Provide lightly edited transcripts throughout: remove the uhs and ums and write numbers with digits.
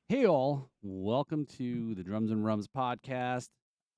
Hey, all. Welcome to the Drums and Rums podcast.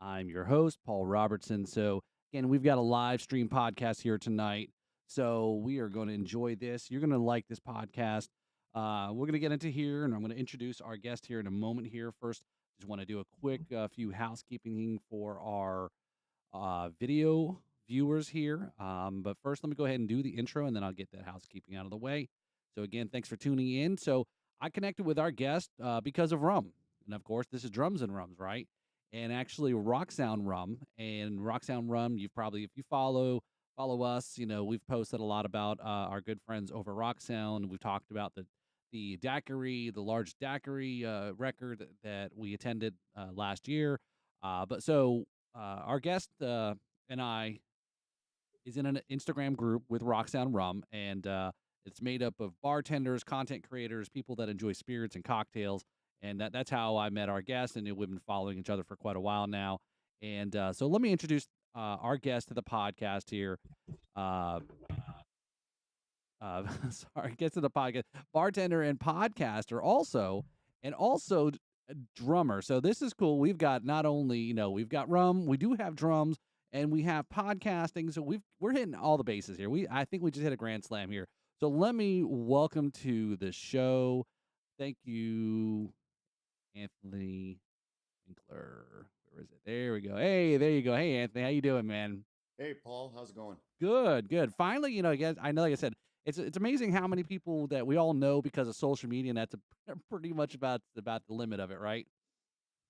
I'm your host, Paul Robertson. So, again, we've got a live stream podcast here tonight. So, we are going to enjoy this. You're going to like this podcast. We're going to get into here, and I'm going to introduce our guest here in a moment here. First, just want to do a quick few housekeeping for our video viewers here. But first, let me go ahead and do the intro, and then I'll get that housekeeping out of the way. So, again, thanks for tuning in. So, I connected with our guest because of rum, and of course, this is Drums and Rums, right? And actually, Rock Sound Rum and Rock Sound Rum. You've probably, if you follow us, we've posted a lot about our good friends over Rock Sound. We've talked about the daiquiri, the large daiquiri record that we attended last year. Our guest and I is in an Instagram group with Rock Sound Rum, and it's made up of bartenders, content creators, people that enjoy spirits and cocktails, and that's how I met our guest, and we've been following each other for quite a while now. And so let me introduce our guest to the podcast here. Uh, sorry, guest to the podcast, bartender and podcaster, also a drummer. So this is cool. We've got not only we've got rum, we do have drums, and we have podcasting. So we're hitting all the bases here. I think we just hit a grand slam here. So let me welcome to the show. Thank you, Anthony Winkler. Where is it? There we go. Hey, there you go. Hey, Anthony, how you doing, man? Hey, Paul, how's it going? Good, good. Finally, again, I know, like I said, it's amazing how many people that we all know because of social media, and that's pretty much about the limit of it, right?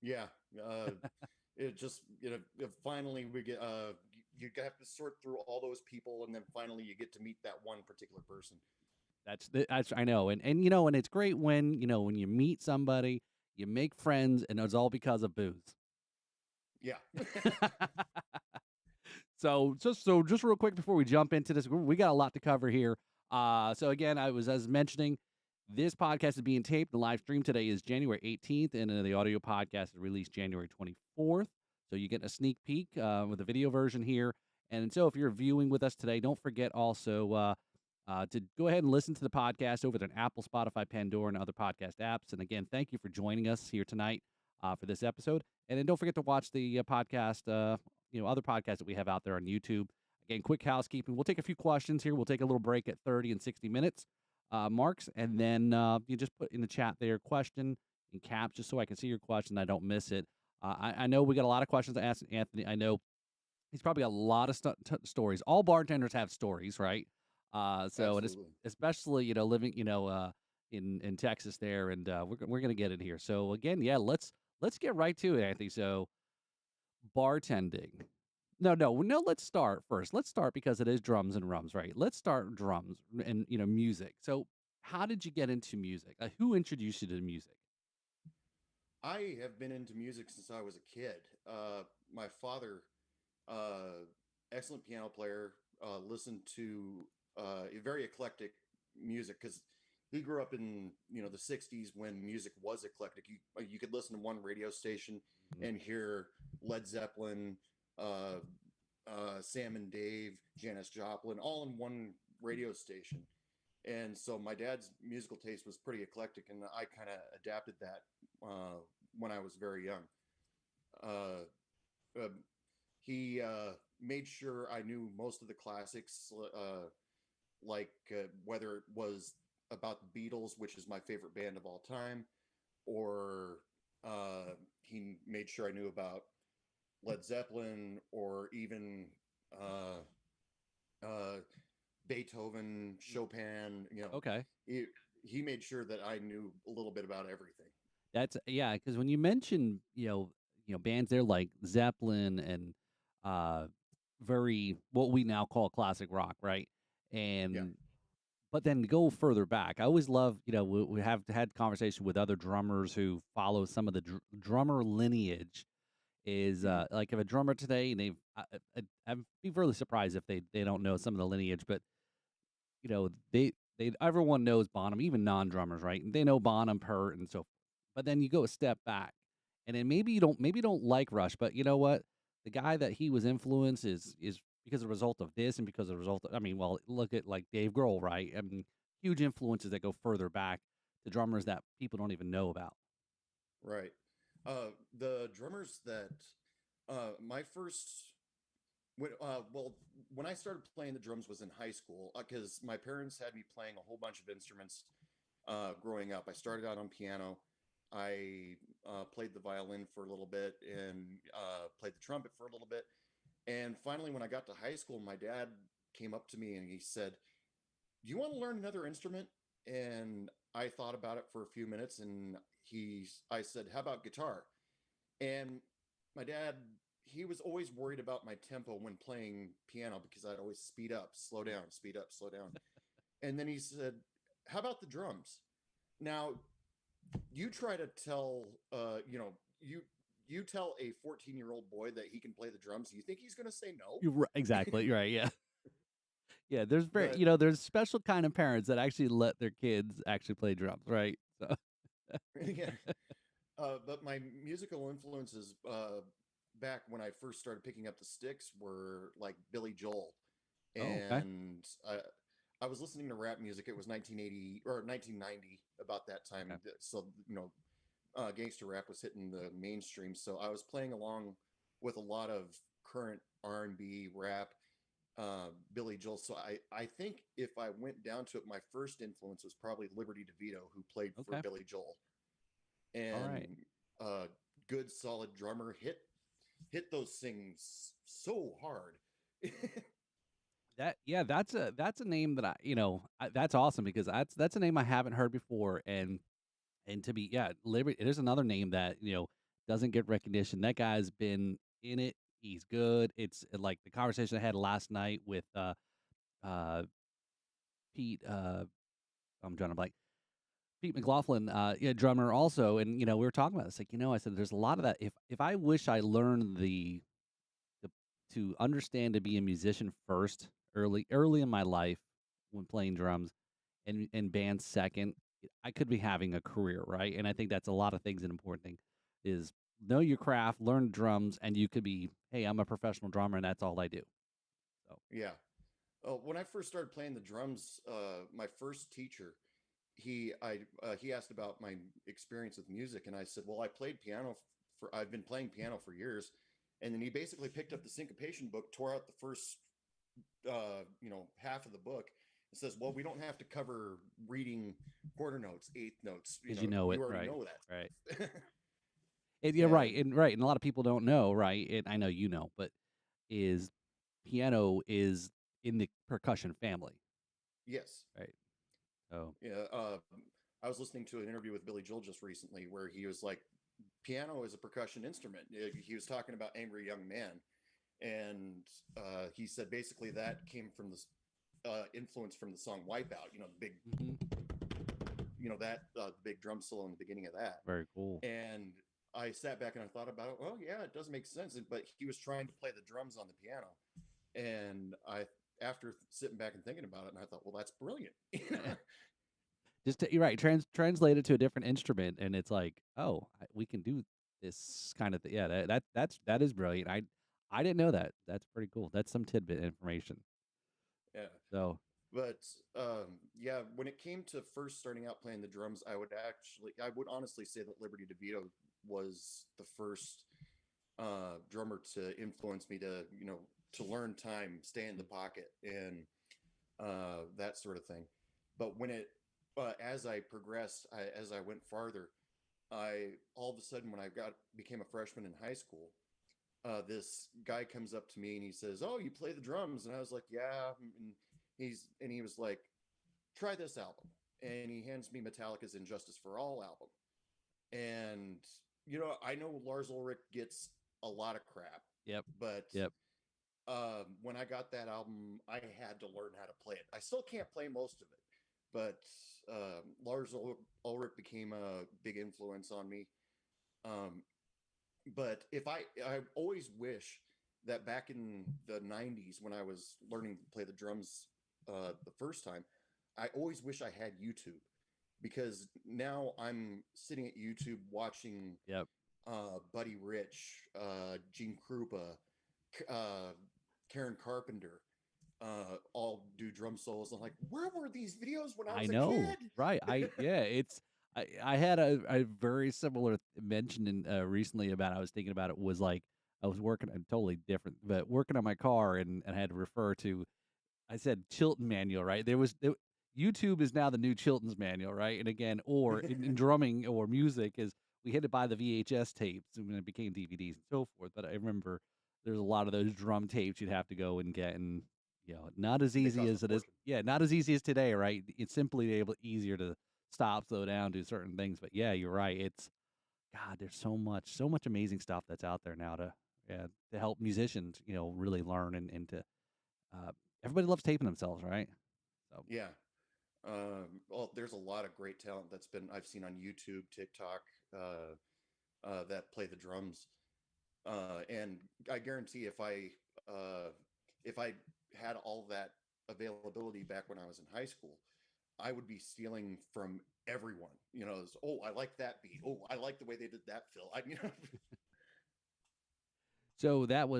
Yeah, uh, it just finally we get you have to sort through all those people, and then finally you get to meet that one particular person. That's I know, and and it's great when when you meet somebody, you make friends, and it's all because of booze. Yeah. So just real quick before we jump into this, we got a lot to cover here. So again, I was as mentioning, this podcast is being taped. The live stream today is January 18th, and the audio podcast is released January 24th. So you get a sneak peek with the video version here. And so if you're viewing with us today, don't forget also to go ahead and listen to the podcast over at Apple, Spotify, Pandora, and other podcast apps. And again, thank you for joining us here tonight for this episode. And then don't forget to watch the podcast, other podcasts that we have out there on YouTube. Again, quick housekeeping. We'll take a few questions here. We'll take a little break at 30 and 60 minutes marks. And then you just put in the chat there question in caps just so I can see your question. I don't miss it. I know we got a lot of questions to ask Anthony. I know he's probably got a lot of stories. All bartenders have stories, right? And Absolutely. especially living in Texas there, and we're gonna get it here. So again, yeah, let's get right to it, Anthony. So bartending. No. Let's start first. Let's start because it is drums and rums, right? Let's start drums and music. So how did you get into music? Who introduced you to music? I have been into music since I was a kid. My father, uh, excellent piano player, listened to a very eclectic music because he grew up in the '60s when music was eclectic. You could listen to one radio station Mhm. and hear Led Zeppelin, uh, Sam and Dave, Janis Joplin, all in one radio station. And so my dad's musical taste was pretty eclectic, and I kind of adapted that uh, when I was very young. Uh, uh, he made sure I knew most of the classics, whether it was about the Beatles, which is my favorite band of all time, or he made sure I knew about Led Zeppelin, or even uh, uh, Beethoven, Chopin. Okay. He, he made sure that I knew a little bit about everything. That's yeah, because when you mention, bands there like Zeppelin and uh very what we now call classic rock, right? Yeah. And but then go further back. I always love, we have had conversation with other drummers who follow some of the drummer lineage is Hmm. like if a drummer today and I'd be really surprised if they don't know some of the lineage, but they everyone knows Bonham, even non-drummers, right? And they know Bonham, Pert, and so forth. But then you go a step back, and then maybe you don't like Rush, but you know what? The guy that he was influenced is because of the result of this and because of the result of, I mean, well, look at like Dave Grohl, right? I mean, huge influences that go further back to drummers that people don't even know about. Right. The drummers that my first well, when I started playing the drums was in high school because my parents had me playing a whole bunch of instruments growing up. I started out on piano. I played the violin for a little bit and played the trumpet for a little bit. And finally, when I got to high school, my dad came up to me and he said, "Do you want to learn another instrument?" And I thought about it for a few minutes, and I said, "How about guitar?" And my dad, he was always worried about my tempo when playing piano because I'd always speed up, slow down, speed up, slow down. And then he said, "How about the drums?" Now, you try to tell, you tell a 14-year-old boy that he can play the drums. You think he's going to say no? You're exactly you're right. Yeah, yeah. But there's special kind of parents that actually let their kids actually play drums, right? So, yeah, but my musical influences back when I first started picking up the sticks were like Billy Joel, oh, okay, and I was listening to rap music. It was 1980 or 1990, about that time. okay, So gangster rap was hitting the mainstream. So I was playing along with a lot of current R&B rap, Billy Joel. So I think if I went down to it, my first influence was probably Liberty DeVito, who played for okay. Billy Joel, All right. and good solid drummer, hit those things so hard. That's a name that that's awesome because that's a name I haven't heard before, and to be Liberty. There's another name that doesn't get recognition. That guy's been in it. He's good. It's like the conversation I had last night with uh Pete. I'm drawing a blank. Pete McLaughlin, yeah, drummer also, and we were talking about this. Like, I said, there's a lot of that. If I wish I learned the to understand to be a musician first, early in my life when playing drums, and band second, I could be having a career, right? And I think that's a lot of things. An important thing is know your craft, learn drums, and you could be, hey, I'm a professional drummer, and that's all I do. So, Yeah. When I first started playing the drums, my first teacher, he asked about my experience with music, and I said, "Well, I played piano for I've been playing piano for years." And then he basically picked up the syncopation book, tore out the first half of the book, and says, "Well, we don't have to cover reading quarter notes, eighth notes. because you know it, You already right? know that Right. stuff." Yeah, right, And and a lot of people don't know, right? And I know but is piano is in the percussion family, yes, right? So, yeah. I was listening to an interview with Billy Joel just recently where he was like, "Piano is a percussion instrument." He was talking about "Angry Young Man," and he said basically that came from this influence from the song "Wipeout." The big, mhm, that the big drum solo in the beginning of that. very cool. And I sat back and I thought about it. Well, yeah, it does make sense. But he was trying to play the drums on the piano, and after sitting back and thinking about it, and I thought, well, that's brilliant. You're right, translate it to a different instrument, and it's like, "Oh, we can do this kind of thing." Yeah, that is brilliant. I didn't know that. That's pretty cool. That's some tidbit information. Yeah. So, But yeah, when it came to first starting out playing the drums, I would honestly say that Liberty DeVito was the first drummer to influence me to learn time, stay in the mm, pocket, and that sort of thing. But as I progressed, as I went farther, I all of a sudden when I became a freshman in high school, this guy comes up to me and he says, "Oh, you play the drums?" And I was like, "Yeah." And he was like, "Try this album." And he hands me Metallica's "Injustice for All" album. And I know Lars Ulrich gets a lot of crap, yep, but yep. when I got that album, I had to learn how to play it. I still can't play most of it, but Lars Ulrich became a big influence on me. Um, but I always wish that back in the 90s when I was learning to play the drums the first time, I always wish I had YouTube, because now I'm sitting at YouTube watching Yep. Buddy Rich, Gene Krupa, uh, Karen Carpenter, all do drum solos. I'm like, where were these videos when I I was a know. kid? Right. Yeah, I had a very similar mention in recently about I was thinking about it was like I was working totally different, but working on my car and I had to refer to I said Chilton manual, right? YouTube is now the new Chilton's manual, right? And again, or in drumming or music is we had to buy the VHS tapes and when it became DVDs and so forth. But I remember there's a lot of those drum tapes you'd have to go and get, and not as They easy cost a as it is. fortune. Yeah, not as easy as today, right? It's simply able easier to stop, slow down, do certain things. But yeah, you're right. It's God, there's so much amazing stuff that's out there now to yeah, to help musicians, really learn and to uh, everybody loves taping themselves, right? So Yeah. Well, there's a lot of great talent that's been I've seen on YouTube, TikTok, that play the drums. And I guarantee if I had all that availability back when I was in high school, I would be stealing from everyone. Oh, I like that beat. Oh, I like the way they did that fill.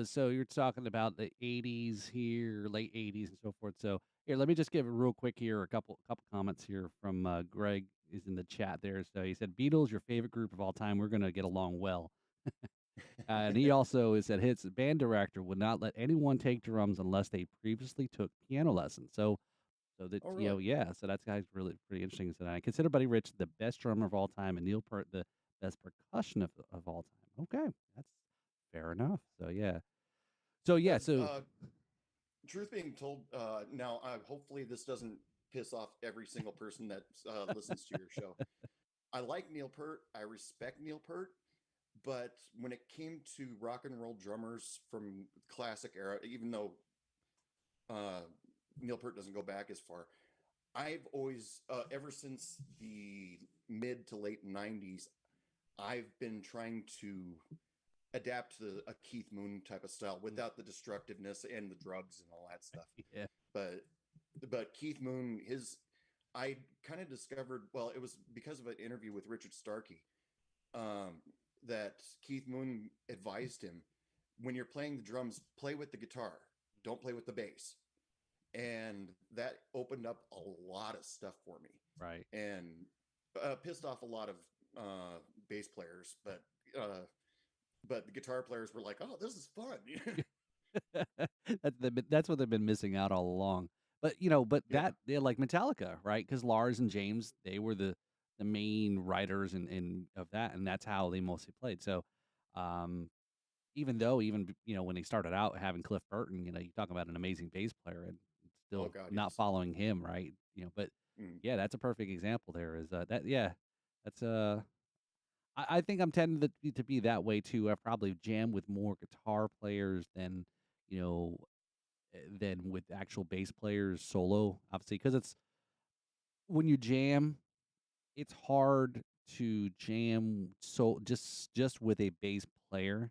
so you're talking about the 80s here, late 80s and so forth. So here, let me just give it real quick here, a couple comments here from Greg is in the chat there. So he said Beatles, your favorite group of all time. We're gonna get along well. And he also is that his band director would not let anyone take drums unless they previously took piano lessons. So that Oh, really? yeah, so that's guy's really pretty interesting. So I consider Buddy Rich the best drummer of all time, and Neil Peart the best percussion of all time. Okay, that's fair enough. So Uh, so uh, Truth being told, now hopefully this doesn't piss off every single person that listens to your show. I like Neil Peart. I respect Neil Peart. But when it came to rock and roll drummers from classic era, even though uh, Neil Peart doesn't go back as far, I've always, ever since the mid to late '90s, I've been trying to adapt to a Keith Moon type of style without the destructiveness and the drugs and all that stuff. yeah, But Keith Moon, I kind of discovered, well, it was because of an interview with Richard Starkey, um, that Keith Moon advised him, when you're playing the drums, play with the guitar, don't play with the bass. And that opened up a lot of stuff for me, right. and pissed off a lot of bass players, uh, but the guitar players were like, "Oh, this is fun." That's what they've been missing out all along. But Yeah. that they're like Metallica, right? Because Lars and James, they were the main writers and of that, and that's how they mostly played. So, um, even though when they started out having Cliff Burton, you talk about an amazing bass player and Oh still God, not yes. following him, right? But Mm. yeah, that's a perfect example. There is that. Yeah, that's I think I'm tending to be that way too. I probably jam with more guitar players than you know than with actual bass players solo, obviously, because it's when you jam, it's hard to jam just with a bass player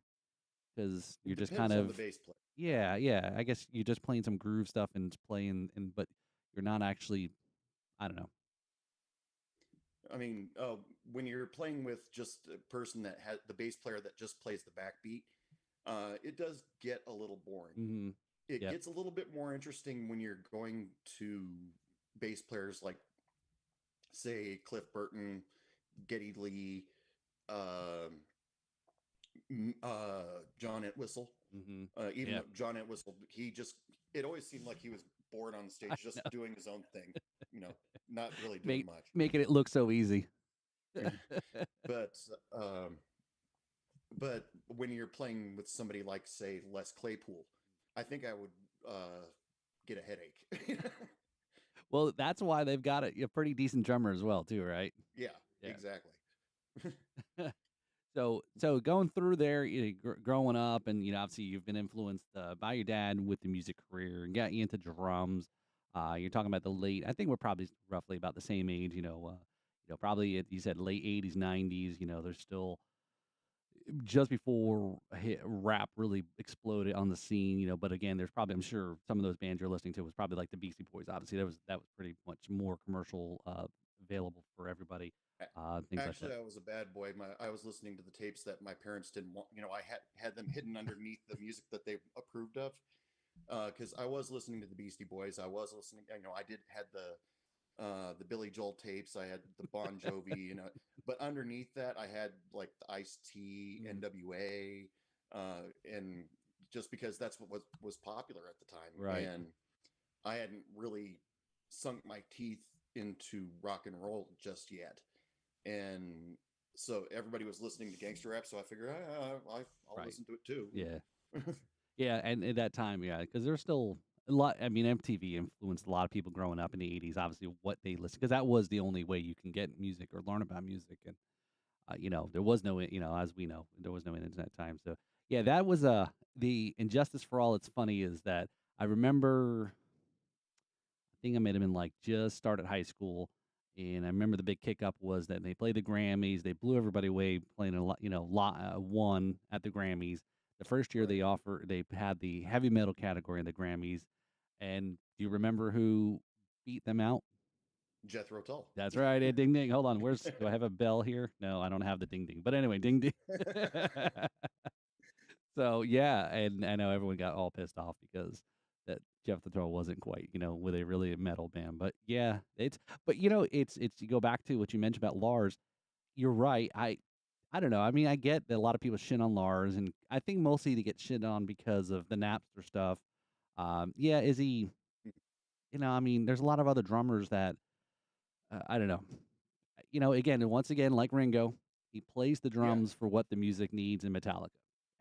because It you're just kind depends on the of bass player. yeah. I guess you're just playing some groove stuff and playing, but you're not actually. I don't know. I mean, when you're playing with just a person that has the bass player that just plays the backbeat, it does get a little boring. Hmm. It Yep. gets a little bit more interesting when you're going to bass players like, say, Cliff Burton, Geddy Lee, um John Entwistle. Hmm. Even Yep. though John Entwistle, it always seemed like he was bored on I stage, just know. doing his own thing, not really doing Make much. making it look so easy. But um, but when you're playing with somebody like, say, Les Claypool, I think I would get a headache. Well, that's why they've got a pretty decent drummer as well, too, right? Yeah, Yeah. exactly. So going through there, growing up, and obviously you've been influenced by your dad with the music career and got you into drums. You're talking about the late. I think we're probably roughly about the same age. Probably you said late '80s, '90s. There's still just before rap really exploded on the scene. But again, there's probably I'm sure some of those bands you're listening to was probably like the Beastie Boys. Obviously, that was pretty much more commercial, available for everybody. Things like that. Actually, I was a bad boy. I was listening to the tapes that my parents didn't want. I had them hidden underneath the music that they approved of. Because I was listening to the Beastie Boys. I was listening. I did had the Billy Joel tapes. I had the Bon Jovi, but underneath that, I had like the Ice-T, Mm. NWA, and just because that's what was popular at the time, Right. and I hadn't really sunk my teeth into rock and roll just yet, and so everybody was listening to gangster rap, so I figured I'll Right. listen to it too. Yeah. Yeah, and at that time, yeah, because there's still a lot. I mean, MTV influenced a lot of people growing up in the '80s. Obviously, what they listen because that was the only way you can get music or learn about music, and there was no, as we know, there was no internet time. So yeah, that was the Injustice for All. It's funny is that I remember. I think I might have been like just started high school, and I remember the big kick up was that they played the Grammys. They blew everybody away playing a lot, one at the Grammys. The first year Right. they had the heavy metal category in the Grammys, and do you remember who beat them out? Jethro Tull. That's right, ding ding. Hold on, do I have a bell here? No, I don't have the ding ding. But anyway, ding ding. So yeah, and I know everyone got all pissed off because that Jeff the Troll wasn't quite, with a really metal band. But yeah, but it's you go back to what you mentioned about Lars. You're right. I don't know. I mean, I get that a lot of people shit on Lars, and I think mostly they get shit on because of the Napster stuff. Yeah, is he? I mean, there's a lot of other drummers that I don't know. Again, and once again, like Ringo, he plays the Yeah. drums for what the music needs in Metallica.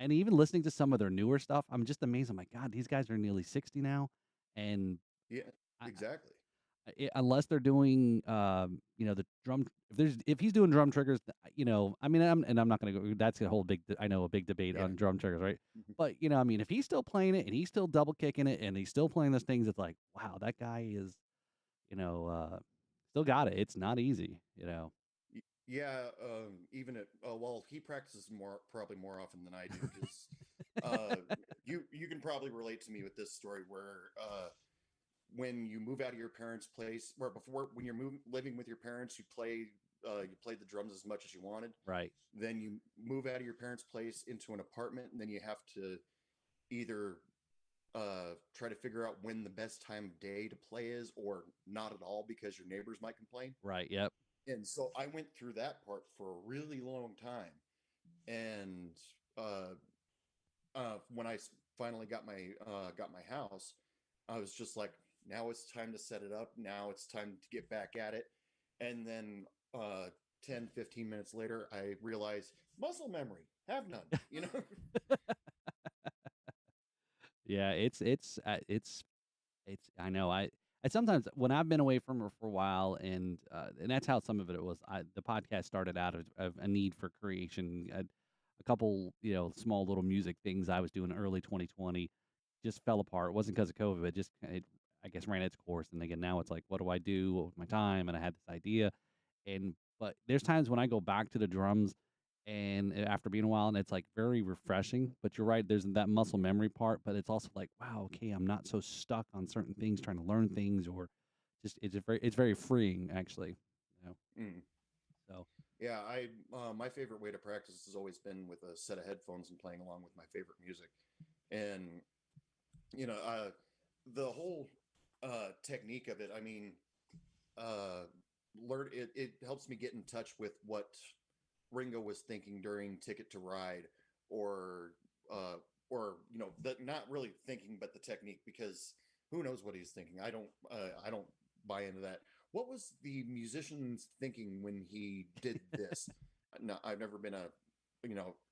And even listening to some of their newer stuff, I'm just amazed. I'm like, God, these guys are nearly 60 now, and Yeah. I, Exactly. unless they're doing, the drum. If he's doing drum triggers, I mean, I'm not going to go. That's a whole big. I know a big debate Yeah. on drum triggers, right? But I mean, if he's still playing it and he's still double kicking it and he's still playing those things, it's like, wow, that guy is, you know, uh, still got it. It's not easy. Yeah, even at well, he practices probably more often than I do because uh, you can probably relate to me with this story where when you move out of your parents' place, or before when you're living with your parents, you played the drums as much as you wanted. Right. Then you move out of your parents' place into an apartment, and then you have to either try to figure out when the best time of day to play is, or not at all because your neighbors might complain. Right. Yep. And so I went through that part for a really long time. And uh, when finally got my house, I was just like, now it's time to set it up. Now it's time to get back at it. And then 10-15 minutes later, I realized muscle memory, have none. Yeah. It's. I know. I sometimes when I've been away from her for a while, and that's how some of it was. The podcast started out of a need for creation. A couple, small little music things I was doing early 2020 just fell apart. It wasn't because of COVID, but just I guess ran its course. And again, now it's like, what do I do with my time? And I had this idea, but there's times when I go back to the drums and after being a while, and it's like very refreshing. But you're right, there's that muscle memory part, but it's also like, wow, okay, I'm not so stuck on certain things, trying to learn things, or just it's very freeing actually. You know, Mm. so Yeah, I my favorite way to practice has always been with a set of headphones and playing along with my favorite music. And you know, the whole technique of it, I mean, uh, it helps me get in touch with what Ringo was thinking during Ticket to Ride, or uh, or not really thinking, but the technique, because who knows what he's thinking? I don't buy into that. What was the musician's thinking when he did this? No, I've never been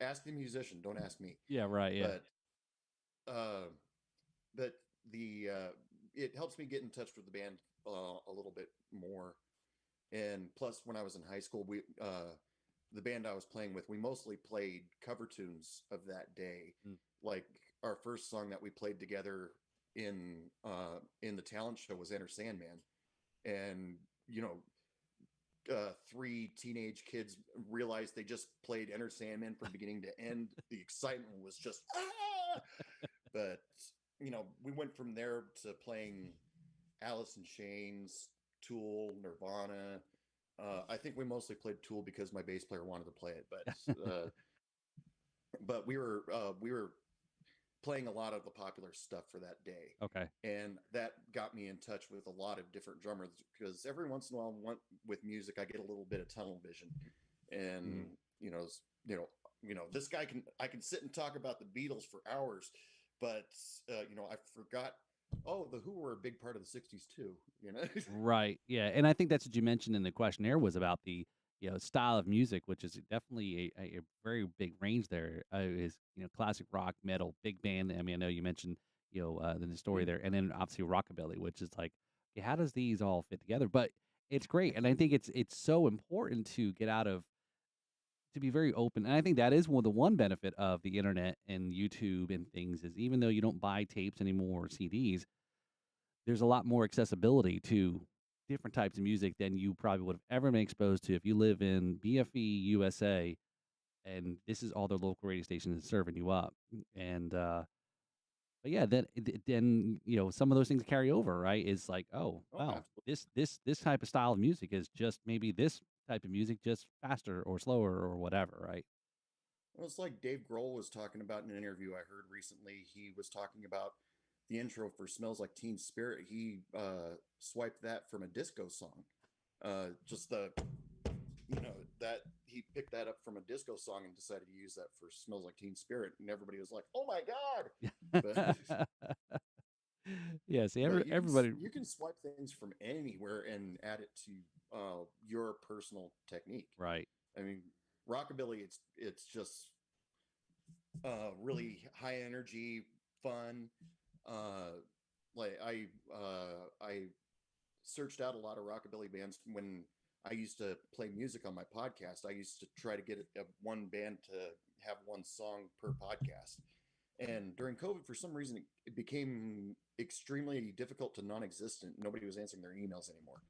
ask the musician, don't ask me. yeah, right, yeah, But uh, but the it helps me get in touch with the band a little bit more. And plus, when I was in high school, we the band I was playing with, we mostly played cover tunes of that day. mm, Like our first song that we played together in the talent show was Enter Sandman, and you know three teenage kids realized they just played Enter Sandman from beginning to end. The excitement was just ah! But we went from there to playing Alice in Chains, Tool, Nirvana. I think we mostly played Tool because my bass player wanted to play it, but we were playing a lot of the popular stuff for that day. Okay. And that got me in touch with a lot of different drummers, because every once in a while with music I get a little bit of tunnel vision, and you know this guy I can sit and talk about the Beatles for hours, but I forgot, oh, the Who were a big part of the 60s too, Right. Yeah. And I think that's what you mentioned in the questionnaire was about the, style of music, which is definitely a very big range there. Is, classic rock, metal, big band. I mean, I know you mentioned, the story Mm. there, and then obviously rockabilly, which is like, okay, how does these all fit together? But it's great. And I think it's so important to get out of, to be very open. And I think that is the one benefit of the internet and YouTube and things is even though you don't buy tapes anymore or CDs, there's a lot more accessibility to different types of music than you probably would have ever been exposed to if you live in BFE, USA, and this is all their local radio stations serving you up. And but yeah, then some of those things carry over, right? It's like, oh Oh, wow, absolutely. this type of style of music is just maybe this type of music just faster or slower or whatever, right? Well, it's like Dave Grohl was talking about in an interview I heard recently. He was talking about the intro for "Smells Like Teen Spirit." He swiped that from a disco song. Just the that he picked that up from a disco song and decided to use that for "Smells Like Teen Spirit," and everybody was like, "Oh my god!" But Yeah, see, but everybody, you can swipe things from anywhere and add it to your personal technique. right? I mean, rockabilly, it's just really high energy, fun. Uh, like I searched out a lot of rockabilly bands when I used to play music on my podcast. I used to try to get one band to have one song per podcast. And during COVID, for some reason, it became extremely difficult to non-existent. Nobody was answering their emails anymore.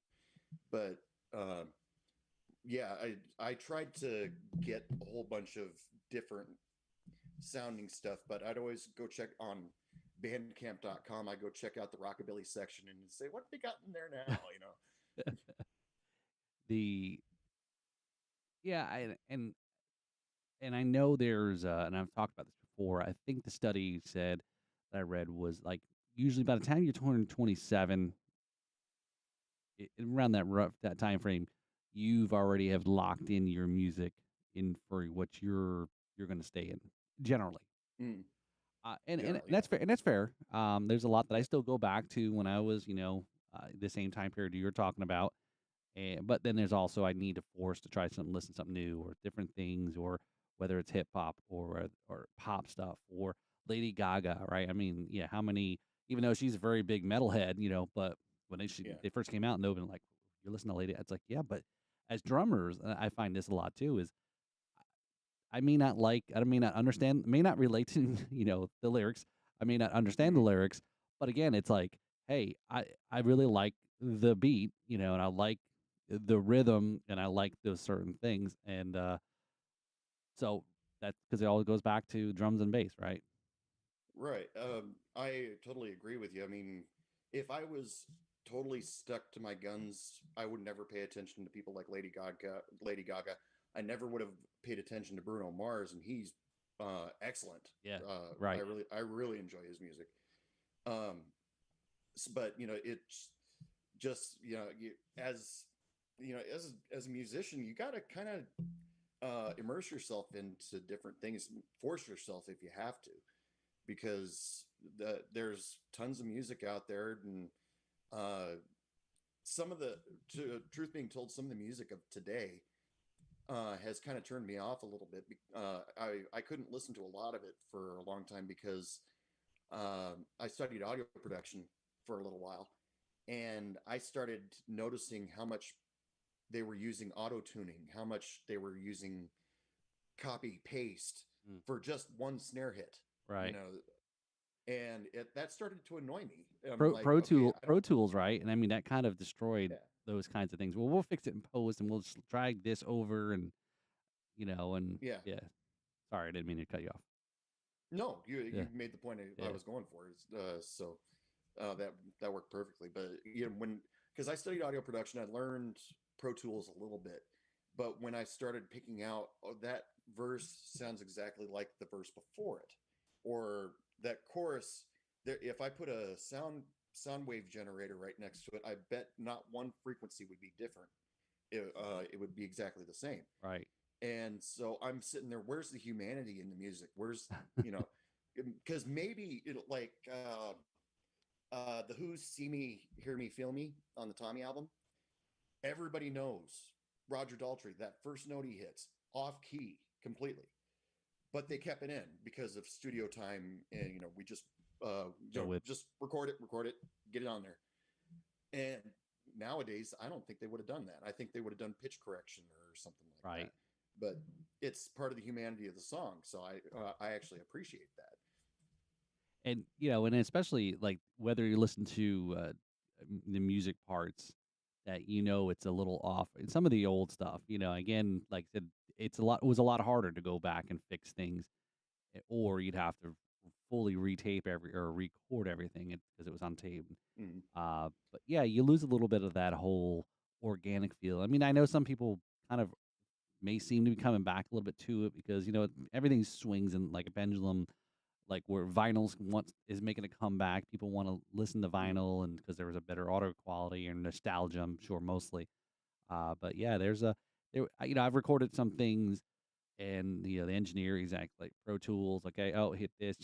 But yeah, I tried to get a whole bunch of different sounding stuff, but I'd always go check on bandcamp.com. I go check out the rockabilly section and say, what they got in there now, The Yeah, and I know there's and I've talked about this before. I think the study said that I read was like usually by the time you're turning 27, around that time frame, you've already have locked in your music in for what you're going to stay in generally. Mm, And generally, yeah. that's fair. And that's fair. There's a lot that I Yeah. still go back to when I was, the same time period you're talking about. And but then there's also I need to force to try something, listen to something new or different things, or whether it's hip hop or pop stuff or Lady Gaga, right? I mean, yeah, how many? Even though she's a very big metalhead, but when Yeah. they first came out, and they've been like, "You're listening to Lady," it's like, yeah, but as drummers, I find this a lot too. Is I may not understand, may not relate to the lyrics. I may not understand the Hmm. lyrics, but again, it's like, hey, I really like the beat, and I like the rhythm, and I like those certain things, and so that's because it all goes back to drums and bass, right? Right. I totally agree with you. I mean, if I was totally stuck to my guns, I would never pay attention to people like Lady Gaga. Lady Gaga. I never would have paid attention to Bruno Mars, and he's excellent. Yeah, right. I really enjoy his music. Um, but it's just as a musician, you got to kind of immerse yourself into different things, force yourself if you have to, because there's tons of music out there, and uh, some of the truth being told, some of the music of today has kind of turned me off a little bit. I couldn't listen to a lot of it for a long time because I studied audio production for a little while, and I started noticing how much they were using auto tuning, how much they were using copy paste Mm, for just one snare hit, you right. know, and that started to annoy me. I'm like, okay, I don't. Pro Tools, right? And I mean that kind of destroyed Yeah, those kinds of things. Well, we'll fix it in post, and we'll just drag this over, and and yeah. yeah. Sorry, I didn't mean to cut you off. No, Yeah, you made the point I yeah. was going for. So that worked perfectly. But when because I studied audio production, I learned Pro Tools a little bit. But when I started picking out, oh, that verse sounds exactly like the verse before it, or that chorus there, if I put a sound wave generator right next to it, I bet not one frequency would be different. It would be exactly the same. Right. And so I'm sitting there, where's the humanity in the music? Where's, you know, because maybe it'll like the Who's See Me, Hear Me, Feel Me on the Tommy album. Everybody knows Roger Daltrey, that first note he hits off key completely, but they kept it in because of studio time. And, you know, we just, just record it, get it on there. And nowadays, I don't think they would have done that. I think they would have done pitch correction or something like Right. that. But it's part of the humanity of the song, so I actually appreciate that. And and especially like whether you listen to the music parts that it's a little off. And some of the old stuff, again, like I said, it was a lot harder to go back and fix things, or you'd have to fully retape or record everything because it was on tape. Mm. But yeah, you lose a little bit of that whole organic feel. I mean, I know some people kind of may seem to be coming back a little bit to it because everything swings in like a pendulum, like where vinyls is making a comeback. People want to listen to Mm. vinyl, and because there was a better audio quality and nostalgia, I'm sure mostly. But yeah, I've recorded some things, and the engineer, he's like Pro Tools, like, okay, oh, hit this,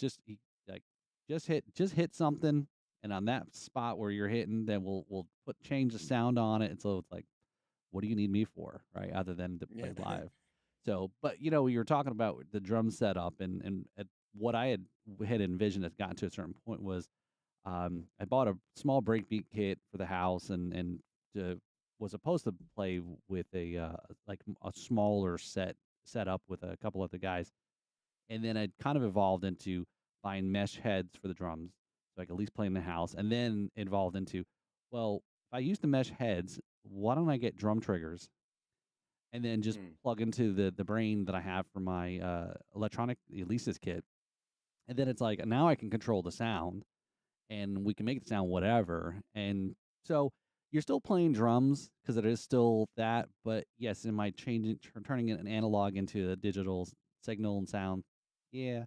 like just hit something, and on that spot where you're hitting, then we'll change the sound on it. And so it's like, what do you need me for, right? Other than to Yeah. play live. So, but we were talking about the drum setup, and what I had envisioned has gotten to a certain point was, I bought a small breakbeat kit for the house, and was supposed to play with a smaller setup with a couple of the guys, and then it kind of evolved into buying mesh heads for the drums, so I could at least play in the house, and then evolved into, well, if I use the mesh heads, why don't I get drum triggers and then just Mm. plug into the brain that I have for my electronic Elisa's kit, and then it's like now I can control the sound, and we can make it sound whatever. And so you're still playing drums because it is still that, but yes, am I turning it an analog into a digital signal and sound? Yeah.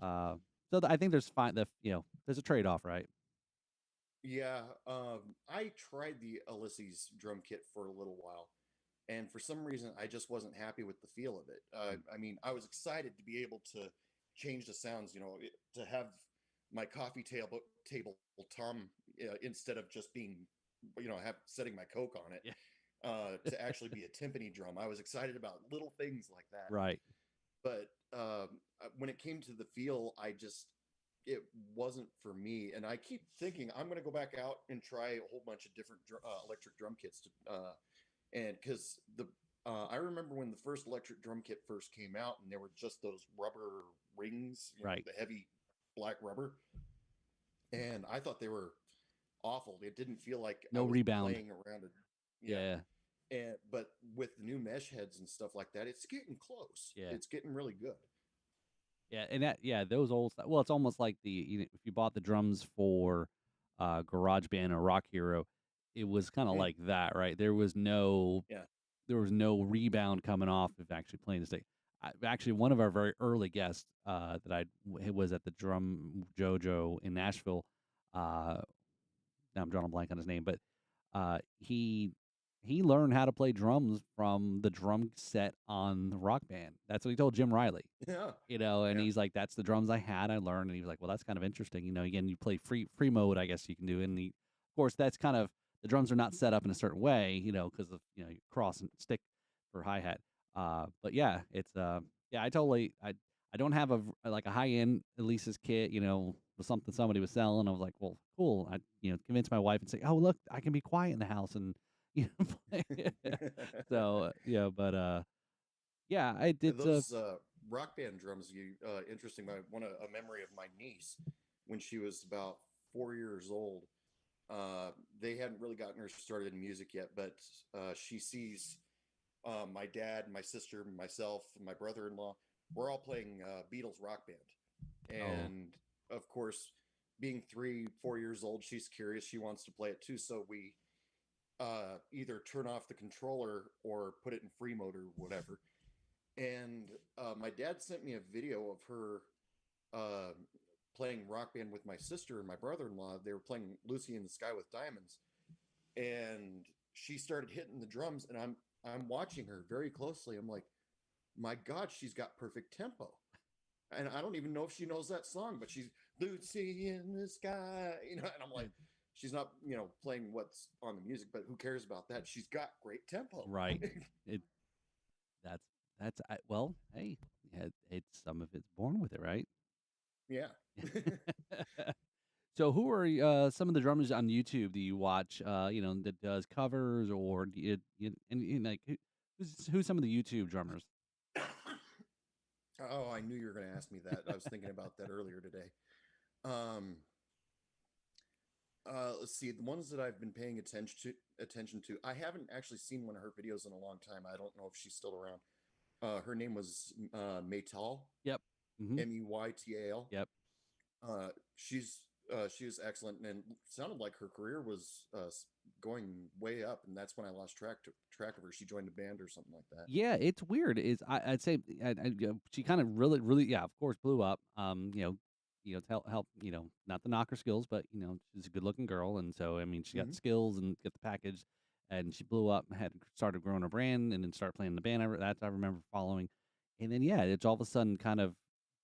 Uh, I think there's a trade off, right? Yeah, I tried the Ulysses drum kit for a little while, and for some reason, I just wasn't happy with the feel of it. Mm. I mean, I was excited to be able to change the sounds, to have my coffee table tom, instead of just being, have setting my Coke on it, Yeah. to actually be a timpani drum. I was excited about little things like that. Right. But when it came to the feel, it wasn't for me. And I keep thinking I'm going to go back out and try a whole bunch of different electric drum kits and because I remember when the first electric drum kit first came out, and there were just those rubber rings, Right. the heavy black rubber, and I thought they were awful. It didn't feel like I No was rebound. playing around it. Yeah. Yeah. And but with the new mesh heads and stuff like that, it's getting close. Yeah. It's getting really good. Yeah, and those old stuff. Well, it's almost like if you bought the drums for GarageBand or Rock Hero, it was kind of Mm. like that, right? Yeah. There was no rebound coming off of actually playing the stick. Actually, one of our very early guests was at the Drum Jojo in Nashville. Now I'm drawing a blank on his name, but he learned how to play drums from the drum set on the Rock Band. That's what he told Jim Riley. Yeah. And Yeah. he's like, that's the drums I had. I learned, and he was like, well, that's kind of interesting. Again, you play free mode, I guess you can do. And of course, that's kind of the drums are not set up in a certain way, because of you cross and stick for hi hat. But yeah, it's yeah, I don't have a high end Elisa's kit, was something somebody was selling. I was like, well, cool. I convinced my wife and say, oh, look, I can be quiet in the house and play. So yeah, but yeah, I did. Those Rock Band drums, interesting. A memory of my niece when she was about 4 years old. They hadn't really gotten her started in music yet, but she sees my dad, my sister, myself, and my brother-in-law. We're all playing Beatles Rock Band, Oh, and of course, being 3, 4 years old, she's curious. She wants to play it too, so we either turn off the controller or put it in free mode or whatever. And my dad sent me a video of her playing Rock Band with my sister and my brother-in-law. They were playing Lucy in the Sky with Diamonds, and she started hitting the drums, and I'm watching her very closely. I'm like, my God, she's got perfect tempo. And I don't even know if she knows that song, but she's Lucy in the Sky, and I'm like, she's not, playing what's on the music, but who cares about that? She's got great tempo. Right. It well, hey, it's some of it's born with it, right? Yeah. So who are some of the drummers on YouTube that you watch? That does covers, or do and like who's some of the YouTube drummers? Oh, I knew you were going to ask me that. I was thinking about that earlier today. Um, let's see, the ones that I've been paying attention to. I haven't actually seen one of her videos in a long time. I don't know if she's still around. Her name was Maytal. Yep. Mm-hmm. Meytal. Yep. She was excellent, and sounded like her career was going way up, and that's when I lost track of her. She joined a band or something like that. Yeah, it's weird. I'd say she kind of really, yeah, of course, blew up. To help, not to knock her skills, but she's a good looking girl, and so I mean, she got the skills and get the package, and she blew up, had started growing her brand, and then started playing in the band. I remember following, and then yeah, it's all of a sudden kind of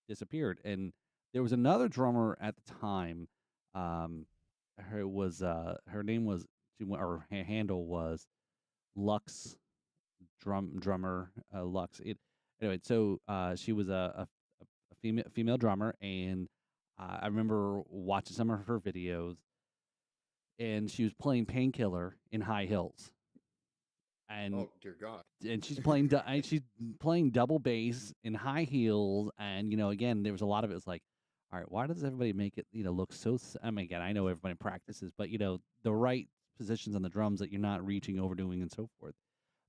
disappeared. And there was another drummer at the time. Her name was or her handle was Lux drummer Lux. Anyway. So she was a female drummer, and I remember watching some of her videos, and she was playing Painkiller in high heels, and oh dear God, and she's playing double bass in high heels, and again there was a lot of it was like, all right, why does everybody make it look so? I mean, again, I know everybody practices, but the right positions on the drums that you're not reaching, overdoing, and so forth.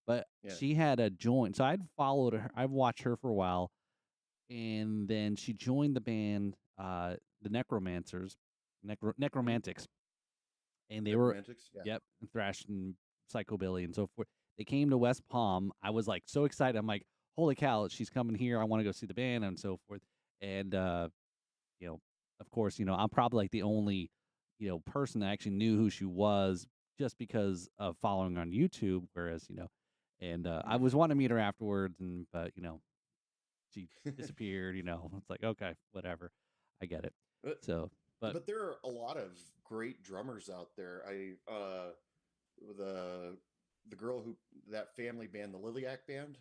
But yeah. she had a join, so I'd followed her. I've watched her for a while, and then she joined the band, the Necromancers, Necromantics, and they were, Romantics, yeah. yep, thrash and psychobilly and so forth. They came to West Palm. I was like so excited. I'm like, holy cow, she's coming here. I want to go see the band and so forth. And you know, of course, I'm probably like the only person that actually knew who she was just because of following on YouTube. Whereas and I was wanting to meet her afterwards, but she disappeared. It's like, okay, whatever, I get it. But, So, but there are a lot of great drummers out there. The girl who that family band, the Liliac band,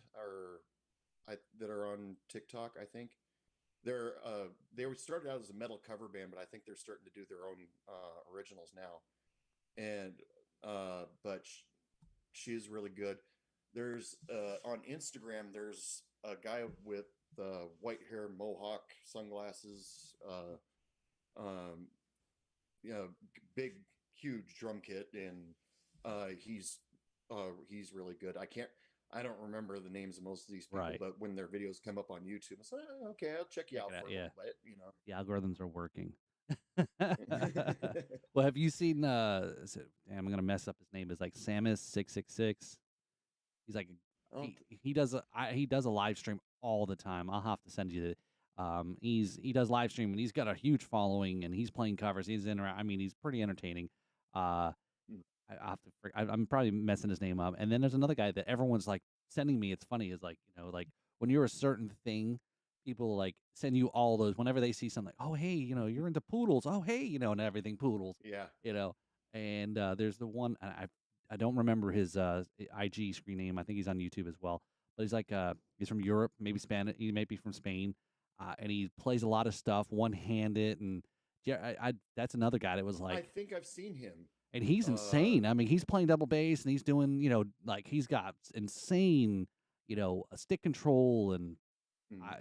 that are on TikTok. I think they were started out as a metal cover band, but I think they're starting to do their own originals now. And but she's really good. There's on Instagram. There's a guy with white hair, mohawk, sunglasses, um, big, huge drum kit, and he's really good. I don't remember the names of most of these people, right. But when their videos come up on YouTube, I say, okay, I'll check you out for a little bit. The algorithms are working. Well, have you seen? Damn, I'm gonna mess up his name. Is like Samus666. He's like he does a live stream all the time. I'll have to send you the. He does live stream, and he's got a huge following, and he's playing covers. I mean, he's pretty entertaining. I have to. I'm probably messing his name up. And then there's another guy that everyone's like sending me. It's funny. Is like like when you're a certain thing, people like send you all those whenever they see something. Like, oh hey, you're into poodles. Oh hey, and everything poodles. Yeah. And there's the one I don't remember his IG screen name. I think he's on YouTube as well. But he's like he's from Europe, maybe Spanish. He may be from Spain, and he plays a lot of stuff one handed. And yeah, that's another guy that was like, I think I've seen him. And he's insane. I mean, he's playing double bass, and he's doing, like he's got insane, stick control, and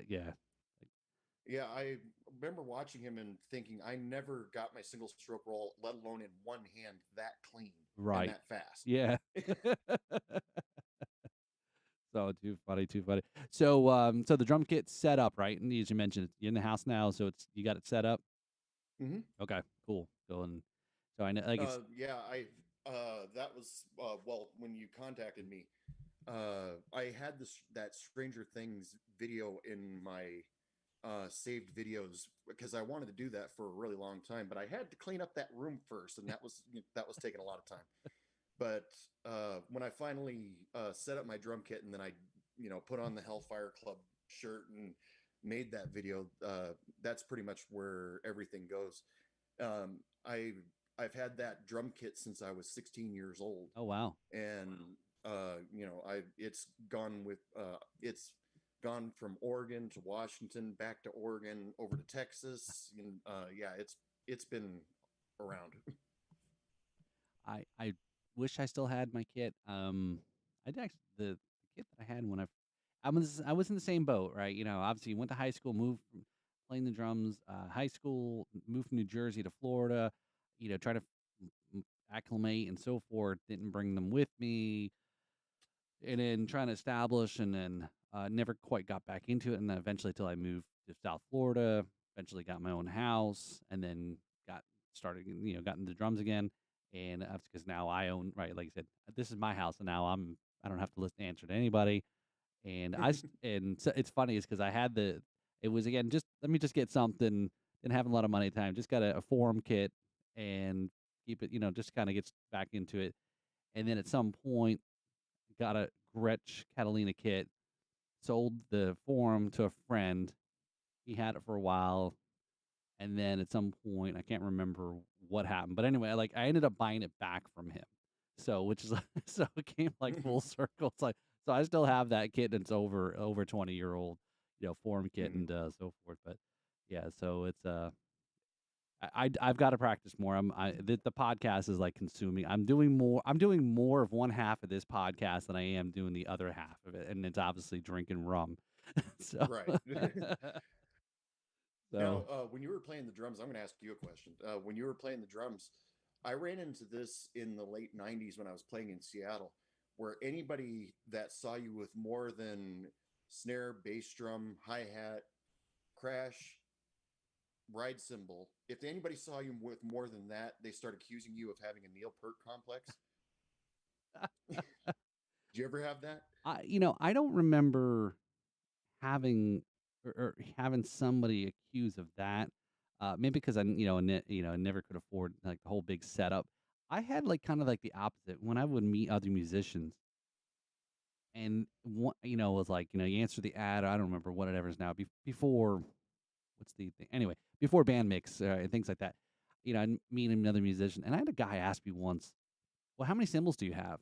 yeah. Yeah, I remember watching him and thinking, I never got my single stroke roll, let alone in one hand, that clean, right, and that fast. Yeah. So too funny. So, so the drum kit's set up, right? And as you mentioned, you're in the house now, so you got it set up. Mm-hmm. Okay, cool. Going. So I know, like, yeah, that was well, when you contacted me, I had that Stranger Things video in my saved videos because I wanted to do that for a really long time, but I had to clean up that room first, and that was taking a lot of time. But when I finally set up my drum kit and then I, put on the Hellfire Club shirt and made that video, that's pretty much where everything goes. Um, I I've had that drum kit since I was 16 years old, Oh wow. and it's gone from Oregon to Washington, back to Oregon, over to Texas, and yeah, it's been around. I wish I still had my kit. I did actually the kit that I had when I was in the same boat, right? Obviously went to high school, moved from playing the drums, high school, moved from New Jersey to Florida, try to acclimate and so forth. Didn't bring them with me, and then trying to establish, and then never quite got back into it, and then eventually till I moved to South Florida, eventually got my own house, and then got started, got into drums again, and that's because now I own, right, like I said, this is my house, and now I don't have to listen answer to anybody, and and so it's funny is because I had it was again just let me just get something, didn't have a lot of money at the time, just got a forum kit and keep it, just kind of gets back into it, and then at some point got a Gretsch Catalina kit, sold the forum to a friend. He had it for a while, and then at some point, I can't remember what happened, but anyway, like I ended up buying it back from him. So, which is so it came like full circle. It's like so I still have that kit, and it's over 20-year old, forum kit Mhm. and so forth. But yeah, so it's I've got to practice more. The podcast is like consuming. I'm doing more. I'm doing more of one half of this podcast than I am doing the other half of it, and it's obviously drinking rum. So, Right. Now, so when you were playing the drums, I'm going to ask you a question. When you were playing the drums, I ran into this in the late 90s when I was playing in Seattle, where anybody that saw you with more than snare, bass drum, hi hat, crash, ride cymbal, if anybody saw you with more than that, they start accusing you of having a Neil Peart complex. Did you ever have that? I don't remember having or having somebody accused of that. Maybe because I never could afford like the whole big setup. I had like kind of like the opposite when I would meet other musicians. And one, was like, you answer the ad. I don't remember what it is now. Before, what's the thing? Anyway, before band mix and things like that. I'd meet another musician, and I had a guy ask me once, "Well, how many cymbals do you have?"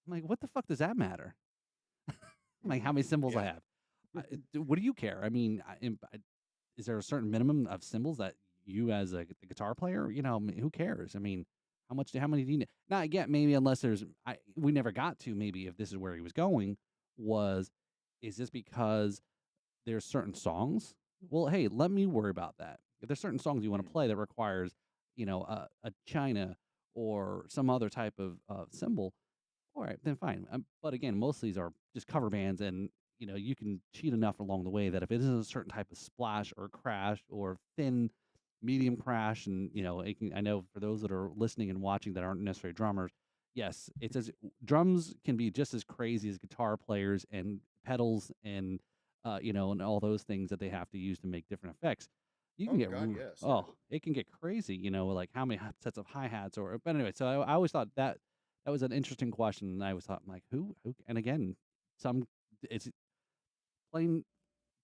I'm like, "What the fuck does that matter?" I'm like, "How many cymbals I Yeah. have? What do you care? I mean, is there a certain minimum of cymbals that you, as a guitar player, I mean, who cares? I mean, how many do you need? Now, I get maybe unless we never got to maybe if this is where he was going was, is this because there's certain songs? Well, hey, let me worry about that. If there's certain songs you want to Mhm. play that requires, a china or some other type of cymbal, all right, then fine. But again, most of these are just cover bands, and you can cheat enough along the way that if it isn't a certain type of splash or crash or thin, medium crash, and I know for those that are listening and watching that aren't necessarily drummers, yes, it's as drums can be just as crazy as guitar players and pedals and and all those things that they have to use to make different effects. You can Oh get God, yes, yeah. oh, it can get crazy, like how many sets of hi hats or. But anyway, so I always thought that was an interesting question, and I was thought, like, who? And again, some it's playing.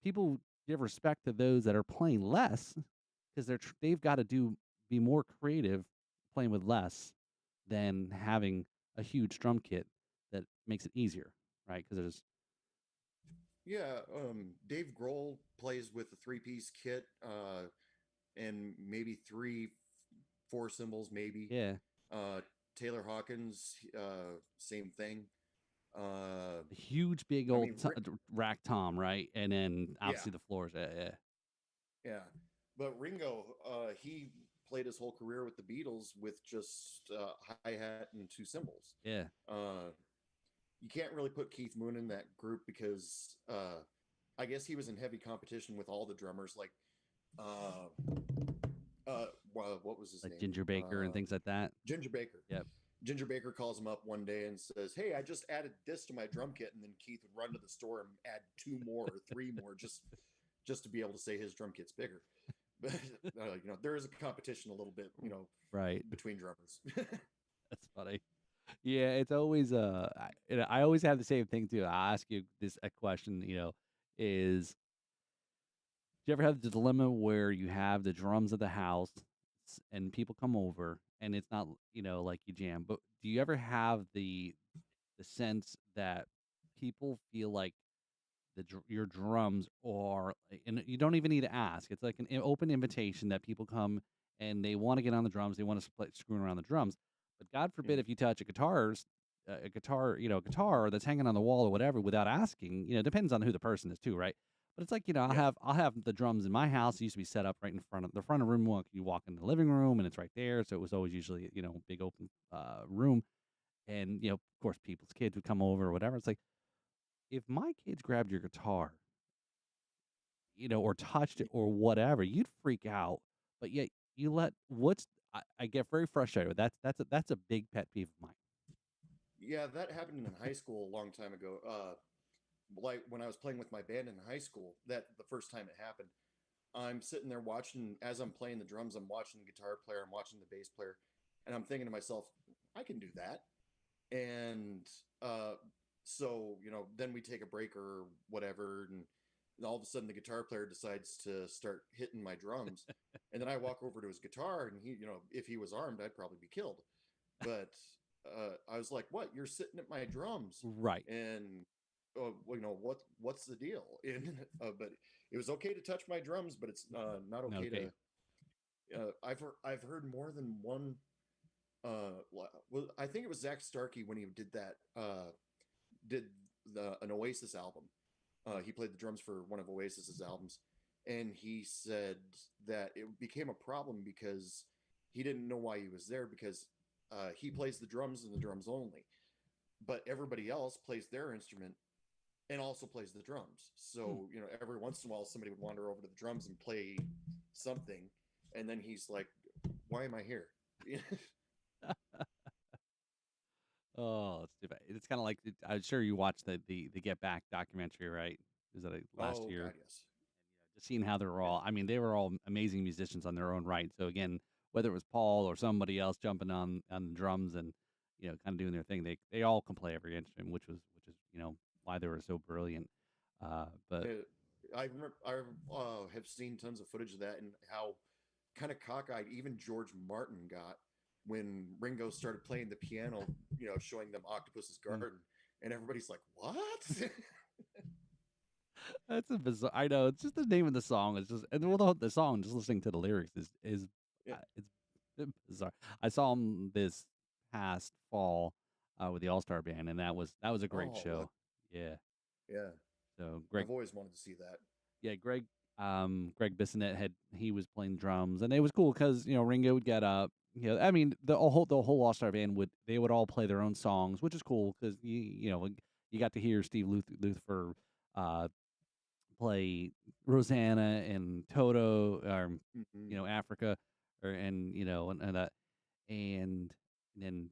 People give respect to those that are playing less because they've got to be more creative playing with less than having a huge drum kit that makes it easier, right? Because there's Yeah, Dave Grohl plays with a three-piece kit, and maybe four cymbals, maybe. yeah, Uh, Taylor Hawkins, same thing. Uh, a huge big I old mean, rack tom, right? And then yeah, obviously the floors, yeah, yeah. But Ringo, he played his whole career with the Beatles with just hi hat and two cymbals. yeah, Uh, you can't really put Keith Moon in that group because I guess he was in heavy competition with all the drummers. Like, uh, what was his like name? Ginger Baker and things like that. Ginger Baker. Yep. Ginger Baker calls him up one day and says, "Hey, I just added this to my drum kit," and then Keith would run to the store and add two more or three more, just just to be able to say his drum kit's bigger. But there is a competition a little bit, Right. between drummers. That's funny. Yeah, it's always I always have the same thing too. I ask you this a question, is do you ever have the dilemma where you have the drums at the house and people come over and it's not, like you jam, but do you ever have the sense that people feel like your drums are, and you don't even need to ask. It's like an open invitation that people come and they want to get on the drums, they want to split screwing around the drums. But God forbid Mhm. if you touch a guitar that's hanging on the wall or whatever without asking. It depends on who the person is too, right? But it's like, I'll Yeah. have the drums in my house. It used to be set up right in front of the front of room. You walk in the living room and it's right there. So it was always usually, big open room. And of course people's kids would come over or whatever. It's like, if my kids grabbed your guitar, or touched it or whatever, you'd freak out. But yet you let what's I get very frustrated. That's a big pet peeve of mine. Yeah, that happened in high school a long time ago. Like when I was playing with my band in high school, that the first time it happened, I'm sitting there watching as I'm playing the drums, I'm watching the guitar player, I'm watching the bass player, and I'm thinking to myself, I can do that. And so, then we take a break or whatever, and all of a sudden the guitar player decides to start hitting my drums. And then I walk over to his guitar, and he, if he was armed, I'd probably be killed. But I was like, "What? You're sitting at my drums?" Right. And what's the deal? And but it was okay to touch my drums, but it's not okay Okay. to. I've heard more than one. Well, I think it was Zach Starkey when he did that. Did an Oasis album. He played the drums for one of Oasis's albums, and he said that it became a problem because he didn't know why he was there because he plays the drums and the drums only, but everybody else plays their instrument and also plays the drums. Hmm. So every once in a while somebody would wander over to the drums and play something, and then he's like, "Why am I here?" Oh, it's too bad. It's kind of like I'm sure you watched the Get Back documentary, right? Was that last Oh year? God, yes. Just seeing how they're Yeah. all. I mean, they were all amazing musicians on their own right. So again, whether it was Paul or somebody else jumping on the drums and kind of doing their thing, they all can play every instrument, which is why they were so brilliant. But I remember I have seen tons of footage of that and how kind of cockeyed even George Martin got when Ringo started playing the piano, showing them Octopus's mm, Garden, and everybody's like, "What?" that's a bizarre. I know it's just the name of the song. It's just and well, the song. Just listening to the lyrics is Yeah. it's bizarre. I saw him this past fall with the All Star Band, and that was a great Oh, show. Yeah. yeah. So Greg I've always wanted to see that. Yeah, Greg Bissonette he was playing drums, and it was cool because Ringo would get up. I mean the whole All Star band would all play their own songs, which is cool because you got to hear Steve Luther uh, play Rosanna and Toto, or Hmm. Africa, and then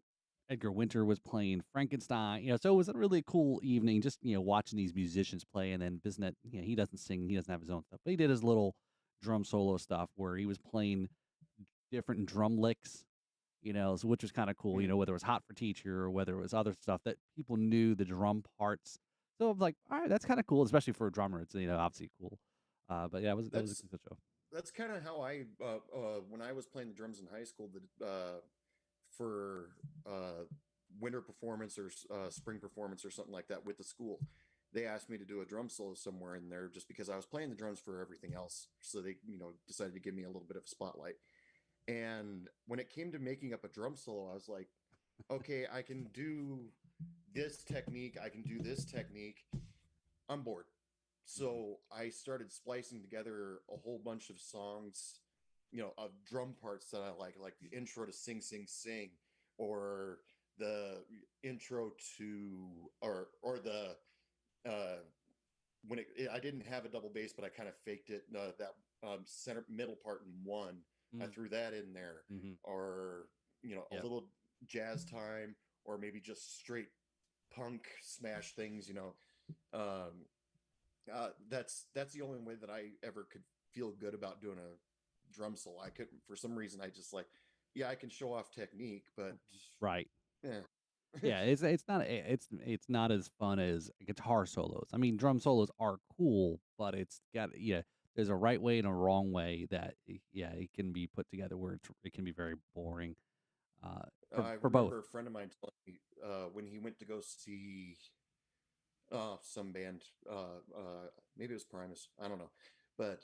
Edgar Winter was playing Frankenstein. So it was a really cool evening, just watching these musicians play. And then Bisnet, he doesn't sing, he doesn't have his own stuff, but he did his little drum solo stuff where he was playing different drum licks. Which was kind of cool. Hmm. Whether it was Hot for Teacher or whether it was other stuff that people knew the drum parts. So I'm like, all right, that's kind of cool, especially for a drummer. It's obviously cool. But yeah, it was a That's good show. that's kind of how I when I was playing the drums in high school, for winter performance or spring performance or something like that with the school. They asked me to do a drum solo somewhere in there just because I was playing the drums for everything else. So they, decided to give me a little bit of a spotlight. And when it came to making up a drum solo, I was like, okay, I can do this technique, I can do this technique. I'm bored. Mhm. So I started splicing together a whole bunch of songs, of drum parts that I like the intro to Sing Sing Sing, or the intro to, or the uh, I didn't have a double bass, but I kind of faked it. That center middle part in one, I Mm, threw that in there, mhm. or a Yep. little jazz time, or maybe just straight punk smash things. Um, That's the only way that I ever could feel good about doing a drum solo. I couldn't, for some reason, I just like, yeah, I can show off technique, but Right. yeah. Yeah, it's not as fun as guitar solos. I mean, drum solos are cool, but it's got yeah, there's a right way and a wrong way that yeah, it can be put together where it can be very boring. Uh, I for both. remember a friend of mine telling me when he went to go see some band, maybe it was Primus, I don't know, but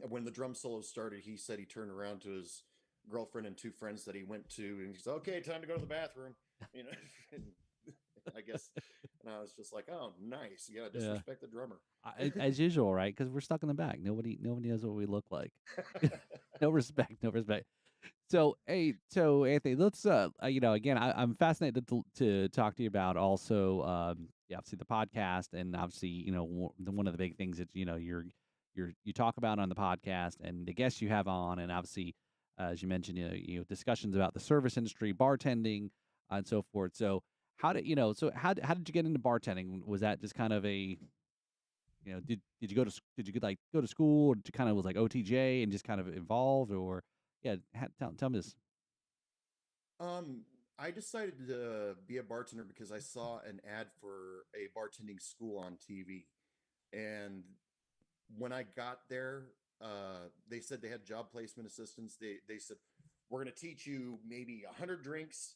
when the drum solo started, he said he turned around to his girlfriend and two friends that he went to, and he said, "Okay, time to go to the bathroom," you know. And I guess, and I was just like, "Oh, nice, yeah, Yeah, disrespect the drummer." as usual, right? Because we're stuck in the back. Nobody knows what we look like. No respect, no respect. So, hey, so Anthony, let's again, I'm fascinated to talk to you about also, yeah, obviously the podcast, and obviously, one of the big things that you talk about on the podcast, and the guests you have on, and obviously, as you mentioned, discussions about the service industry, bartending, and so forth. So, how did you get into bartending? Was that just kind of a did you did you like go to school, or did you kind of was like OTJ and just kind of evolved, or yeah, tell me this. Um, I decided to be a bartender because I saw an ad for a bartending school on TV, and when I got there, they said they had job placement assistants. They said we're going to teach you maybe 100 drinks,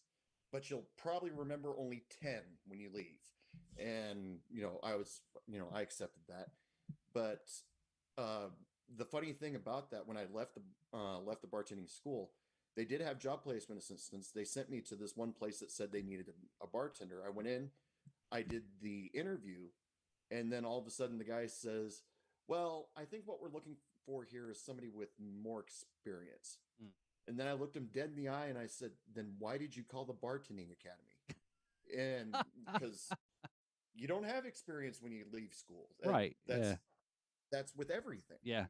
but you'll probably remember only 10 when you leave. And I accepted that. But uh, the funny thing about that, when I left the bartending school, they did have job placement assistants. They sent me to this one place that said they needed a bartender. I went in, I did the interview, and then all of a sudden the guy says, "Well, I think what we're looking for here is somebody with more experience." Mm. And then I looked him dead in the eye and I said, "Then why did you call the bartending academy?" And because you don't have experience when you leave school. Right. Yeah. That's with everything. Yeah.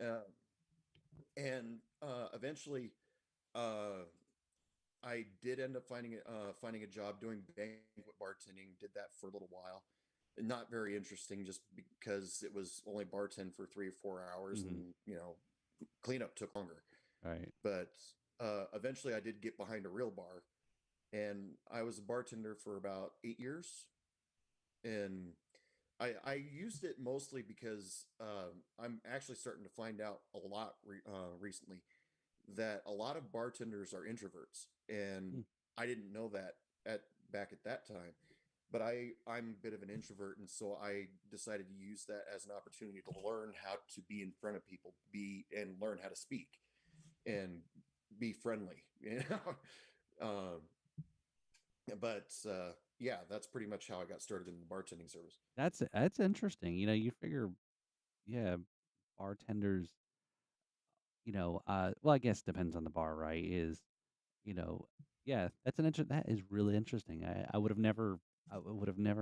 Uh, and eventually, uh, I did end up finding a job doing banquet bartending. Did that for a little while. Not very interesting, just because it was only bartend for 3 or 4 hours, Hmm. and cleanup took longer. Right. But eventually, I did get behind a real bar, and I was a bartender for about 8 years. And I used it mostly because I'm actually starting to find out a lot recently that a lot of bartenders are introverts, and Mm. I didn't know that at back at that time. But I'm a bit of an introvert, and so I decided to use that as an opportunity to learn how to be in front of people, be and learn how to speak and be friendly. Um, but yeah, that's pretty much how I got started in the bartending service. That's interesting. You figure, yeah, bartenders, well, I guess it depends on the bar, right? You know, yeah, that is really interesting. I would have never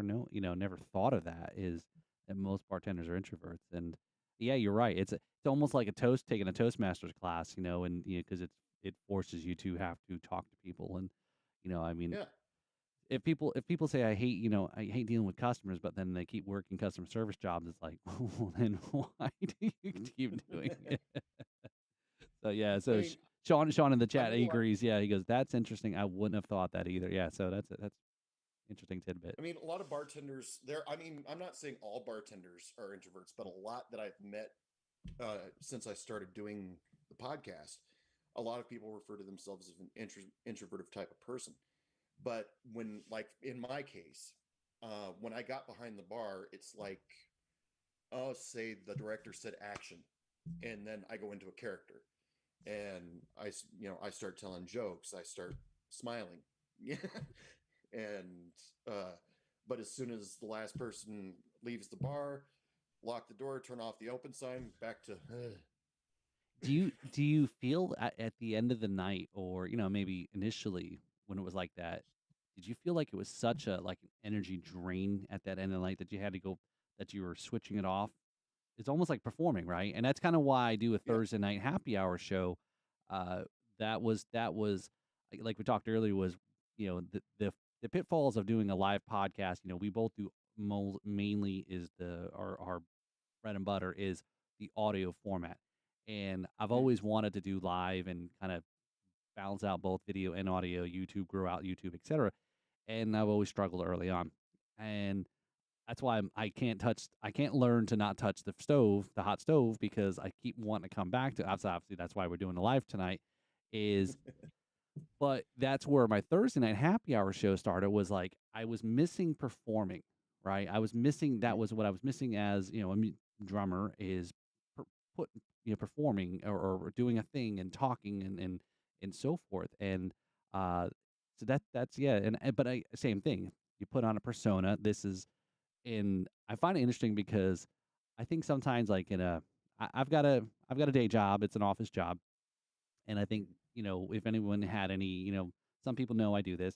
known, never thought of that is that most bartenders are introverts. And yeah, you're right. It's almost like taking a Toastmasters class, and because it forces you to have to talk to people. And, I mean, Yeah. if people say I hate dealing with customers, but then they keep working customer service jobs, it's like, well, then why do you keep doing it? So yeah, I so mean, Sean in the I chat, met a he lot. agrees. Yeah, he goes, "That's interesting. I wouldn't have thought that either." Yeah, so that's interesting tidbit. I mean, a lot of bartenders there. I mean, I'm not saying all bartenders are introverts, but a lot that I've met since I started doing the podcast, a lot of people refer to themselves as an introverted type of person. But when, like in my case, when I got behind the bar, it's like, oh, say the director said action, and then I go into a character, and I start telling jokes, I start smiling, yeah, and uh, but as soon as the last person leaves the bar, lock the door, turn off the open sign, back to. Do you feel at the end of the night, or maybe initially when it was like that, did you feel like it was such a like an energy drain at that end of the night that you had to go that you were switching it off? It's almost like performing, right? And that's kind of why I do a Yeah, Thursday night happy hour show. Uh, that was like we talked earlier was the pitfalls of doing a live podcast. We both do mainly is our bread and butter is the audio format. And I've Mm, always wanted to do live and kind of balance out both video and audio, YouTube, grow out YouTube, etc. And I've always struggled early on. And that's why I can't learn to not touch the stove, the hot stove, because I keep wanting to come back to. Obviously, that's why we're doing the live tonight. Is but that's where my Thursday night happy hour show started. Was like I was missing performing, right? I was missing. That mm, was what I was missing as a drummer is per, put performing or doing a thing and talking and so forth. And uh, so that's yeah. But same thing. You put on a persona. This is and I find it interesting because I think sometimes like I've got a day job. It's an office job, and I think mm. if anyone had any some people know I do this,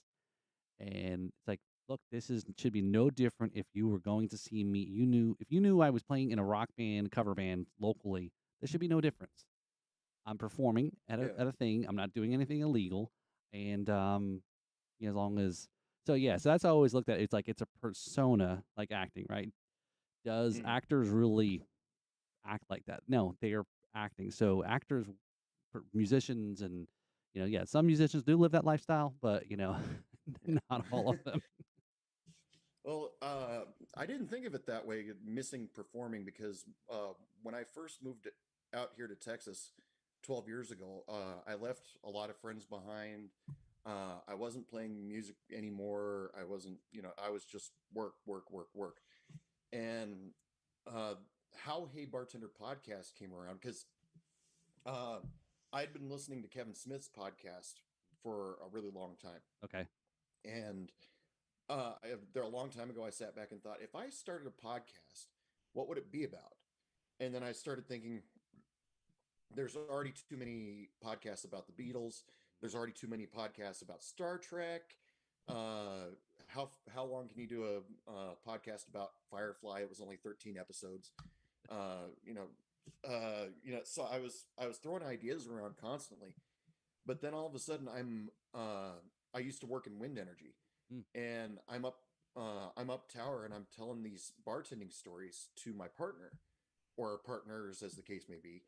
and it's like, look, this is should be no different if you were going to see me. You knew if you knew I was playing in a rock band, cover band locally, there should be no difference. I'm performing Yeah. at a thing. I'm not doing anything illegal, and as long as so that's how I always looked at it. It's like it's a persona, like acting, right? Does Mm. actors really act like that? No, they are acting. So actors, musicians, and yeah, some musicians do live that lifestyle, but Yeah. not all of them. Well, I didn't think of it that way, missing performing, because when I first moved out here to Texas 12 years ago, I left a lot of friends behind. I wasn't playing music anymore. I wasn't, I was just work, work, work, work. And uh, how Hey Bartender podcast came around, because uh, I'd been listening to Kevin Smith's podcast for a really long time. Okay. And there a long time ago, I sat back and thought, if I started a podcast, what would it be about? And then I started thinking, there's already too many podcasts about the Beatles. There's already too many podcasts about Star Trek. How long can you do a podcast about Firefly? It was only 13 episodes. Uh, you know, So I was throwing ideas around constantly, but then all of a sudden I used to work in wind energy, Mm, and I'm up tower, and I'm telling these bartending stories to my partner or partners, as the case may be,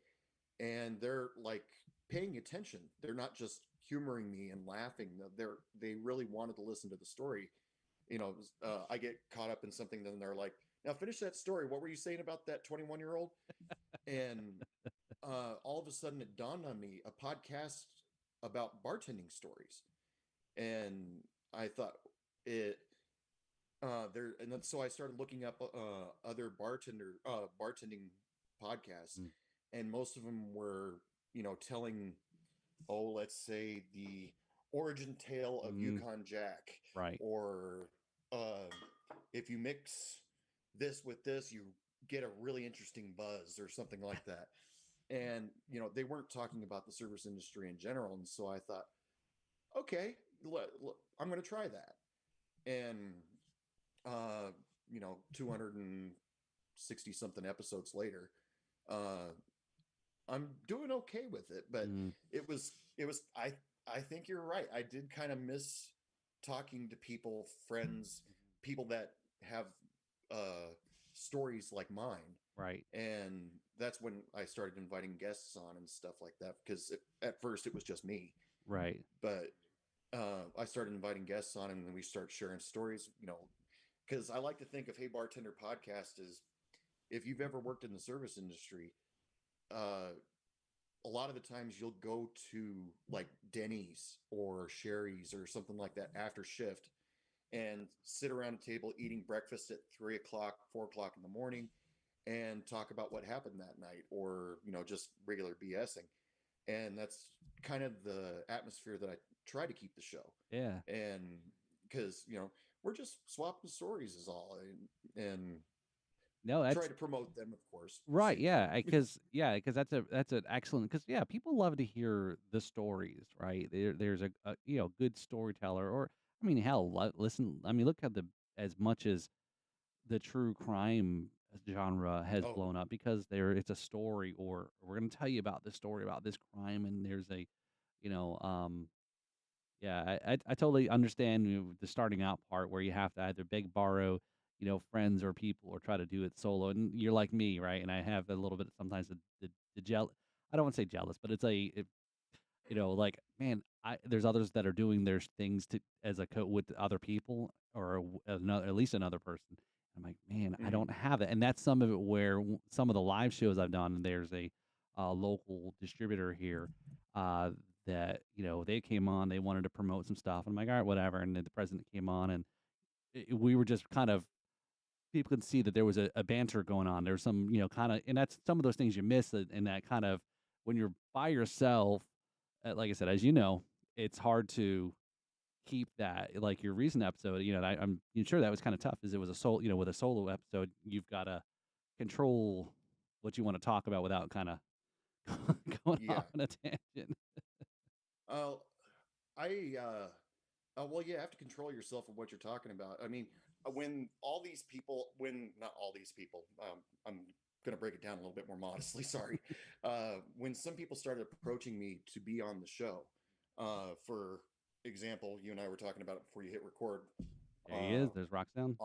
and they're like paying attention. They're not just humoring me and laughing. They really wanted to listen to the story. I get caught up in something, then they're like, "Now finish that story. What were you saying about that 21-year-old?" And all of a sudden, it dawned on me, a podcast about bartending stories, and I thought it there, and then so I started looking up other bartending podcasts, mm, and most of them were telling, oh, let's say, the origin tale of mm, Yukon Jack, right. or uh, if you mix this with this, you get a really interesting buzz or something like that. And they weren't talking about the service industry in general, and so I thought, okay, I'm going to try that. And 260 something episodes later, uh, I'm doing okay with it. But Mm, I think you're right. I did kind of miss talking to people, friends, people that have uh, stories like mine. right. And that's when I started inviting guests on and stuff like that. Because at first it was just me, Right. but I started inviting guests on, and then we start sharing stories. Because I like to think of Hey Bartender Podcast as, if you've ever worked in the service industry, uh, a lot of the times you'll go to like Denny's or Sherry's or something like that after shift, and sit around a table eating breakfast at 3 o'clock, 4 o'clock in the morning, and talk about what happened that night, or just regular BSing. And that's kind of the atmosphere that I try to keep the show. Yeah. And because we're just swapping stories is all, and No, try that's to promote them, of course, at the right. same Yeah, time. because that's an excellent because yeah, people love to hear the stories, right? There's a good storyteller, or I mean, hell, listen. I mean, look at the as much as the true crime genre has Oh, blown up because it's a story, or we're going to tell you about this story about this crime, and there's a you know yeah, I totally understand the starting out part where you have to either beg, borrow, friends or people or try to do it solo. And you're like me, right? And I have a little bit sometimes the I don't want to say jealous, but like, man, there's others that are doing their things to as a with other people or another, at least another person. I'm like, man, I Mhm. don't have it, and that's some of it where some of the live shows I've done. There's a local distributor here that they came on, they wanted to promote some stuff. I'm like, all right, whatever. And then the president came on, and we were just kind of people could see that there was a banter going on. There's some, kind of, and that's some of those things you miss in that kind of when you're by yourself. Like I said, as you know, it's hard to keep that like your recent episode. I'm sure that was kind of tough, as it was a solo. With a solo episode, you've got to control what you want to talk about without kind of going Yeah. off on a tangent. Uh, I well, yeah, you have to control yourself of what you're talking about. I mean, when all these people, when not all these people, I'm going to break it down a little bit more modestly. Sorry. When some people started approaching me to be on the show, for example, you and I were talking about it before you hit record. There he Uh, is. There's Roxanne.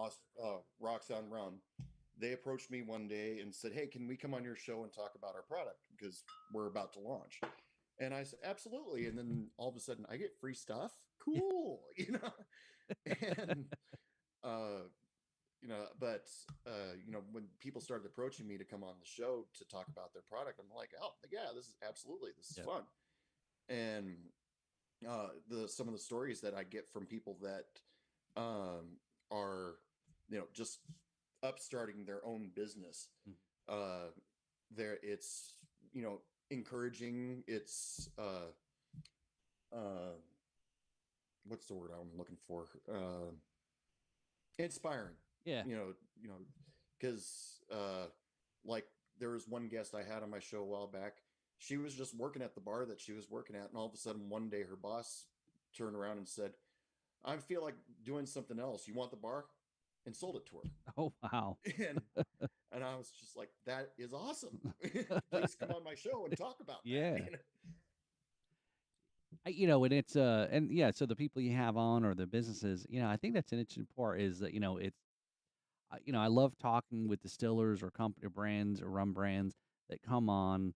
Roxanne Rum. They approached me one day and said, "Hey, can we come on your show and talk about our product because we're about to launch?" And I said, "Absolutely." And then all of a sudden, I get free stuff. Cool, And uh, but when people started approaching me to come on the show to talk about their product, I'm like, "Oh, yeah, this is Yeah. fun." And the some of the stories that I get from people that are just upstarting their own business, Mhm. uh there it's encouraging. It's uh what's the word I'm looking for, inspiring. Yeah. You know because like there was one guest I had on my show a while back. She was just working at the bar that she was working at, and all of a sudden one day her boss turned around and said, "I feel like doing something else. You want the bar?" And sold it to Oh, wow. her. And I was just like, "That is awesome. Please come on my show and talk about that." Yeah. And it's and yeah, so the people you have on or the businesses, I think that's an interesting part is that, it's I love talking with distillers or company brands or rum brands that come on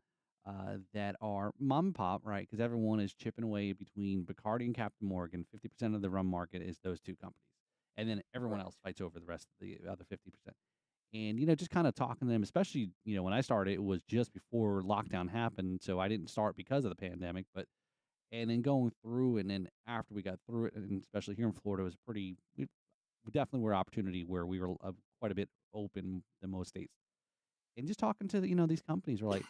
that are mom and pop, right? Because everyone is chipping away between Bacardi and Captain Morgan. 50% of the rum market is those two companies, and then everyone Correct. else fights over the rest of the other 50%. And just kind of talking to them, especially when I started, it was just before lockdown happened, so I didn't start because of the pandemic, but and then going through, and then after we got through it, and especially here in Florida, it was we definitely were opportunity where we were quite a bit open than most states. And just talking to these companies were like,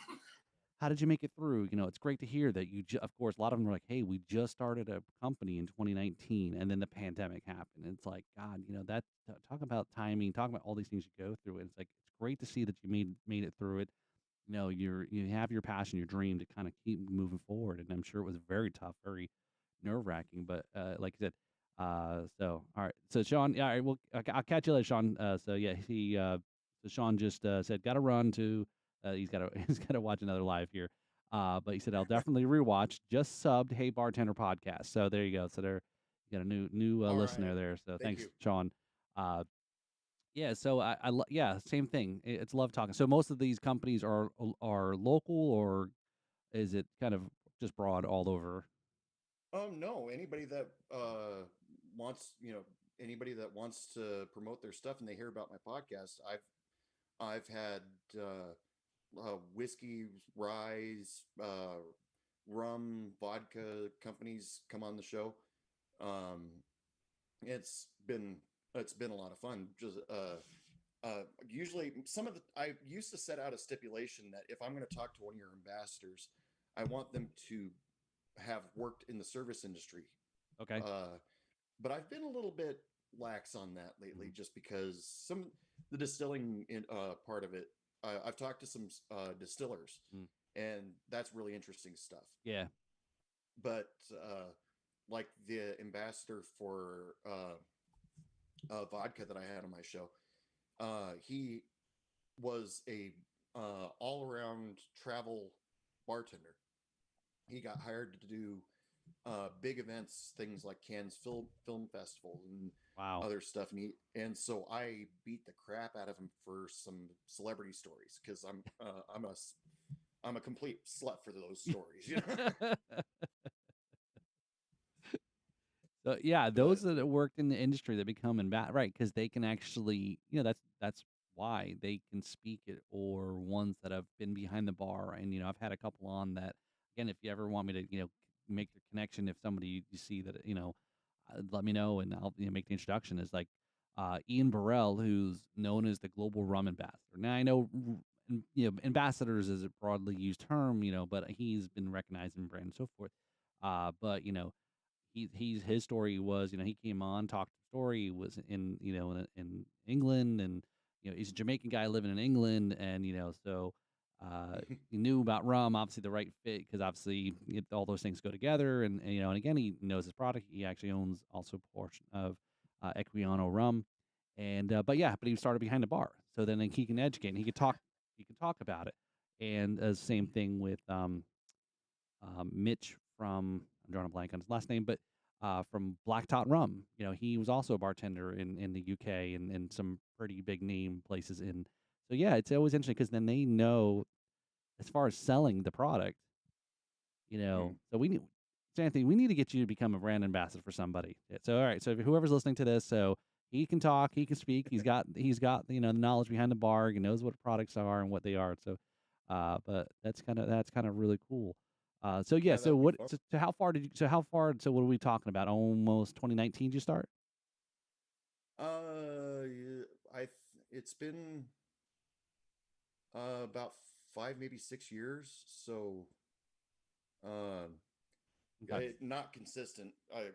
how did you make it through? It's great to hear that of course, a lot of them were like, hey, we just started a company in 2019, and then the pandemic happened. And it's like, God, that talk about timing, talk about all these things you go through. And it's like, it's great to see that you made it through it. You have your passion, your dream to kind of keep moving forward. And I'm sure it was very tough, very nerve wracking. But like you said, so all right. So Sean, yeah, all right, well, I'll catch you later, Sean. So yeah, so Sean just said, got to run to. He's got to he's got to watch another live here. But he said I'll definitely rewatch. Just subbed Hey Bartender Podcast. So there you go. So there, you got a new All listener right. there. So Thank thanks, you. Sean. Yeah, so yeah, same thing. It's love talking. So most of these companies are local, or is it kind of just broad all over? No, anybody that wants, anybody that wants to promote their stuff and they hear about my podcast, I've had whiskey, rye, rum, vodka companies come on the show. Um, it's been it's been a lot of fun. Just usually I used to set out a stipulation that if I'm going to talk to one of your ambassadors, I want them to have worked in the service industry. Okay. Uh, but I've been a little bit lax on that lately, Mhm. just because the distilling part of it. I've talked to some distillers, Mm. and that's really interesting stuff. Yeah. But like the ambassador for vodka that I had on my show, he was a all around travel bartender. He got hired to do big events, things like Cannes Film Festival and Wow. other stuff. And so I beat the crap out of him for some celebrity stories because I'm a complete slut for those stories, you know. So yeah, But those that have worked in the industry that become right, because they can actually, that's why they can speak it, or ones that have been behind the bar. And I've had a couple on that. Again, if you ever want me to, make the connection, if somebody you see that, let me know, and I'll make the introduction. Is like Ian Burrell, who's known as the global rum ambassador. Now I know, ambassadors is a broadly used term, but he's been recognized in brand and so forth. But his story was, he came on, talked the story. He was in England, and he's a Jamaican guy living in England, and so he knew about rum, obviously the right fit, because obviously all those things go together, and again, he knows his product. He actually owns also a portion of Equiano rum, and but he started behind the bar, so then he can educate, and he can talk about it. And same thing with Mitch from, I'm drawing a blank on his last name, but from Black Tot Rum. He was also a bartender in the UK, and some pretty big name places in. So yeah, it's always interesting because then they know as far as selling the product. So Anthony, we need to get you to become a brand ambassador for somebody. Yeah, so all right, so if whoever's listening to this, so he can talk, he can speak, he's got the knowledge behind the bar, he knows what products are and what they are. So, but that's kind of really cool. So yeah, yeah, so that'd be what? fun. So what are we talking about? Almost 2019 you start? Yeah, it's been about 5, maybe 6 years. So um, Okay. not consistent.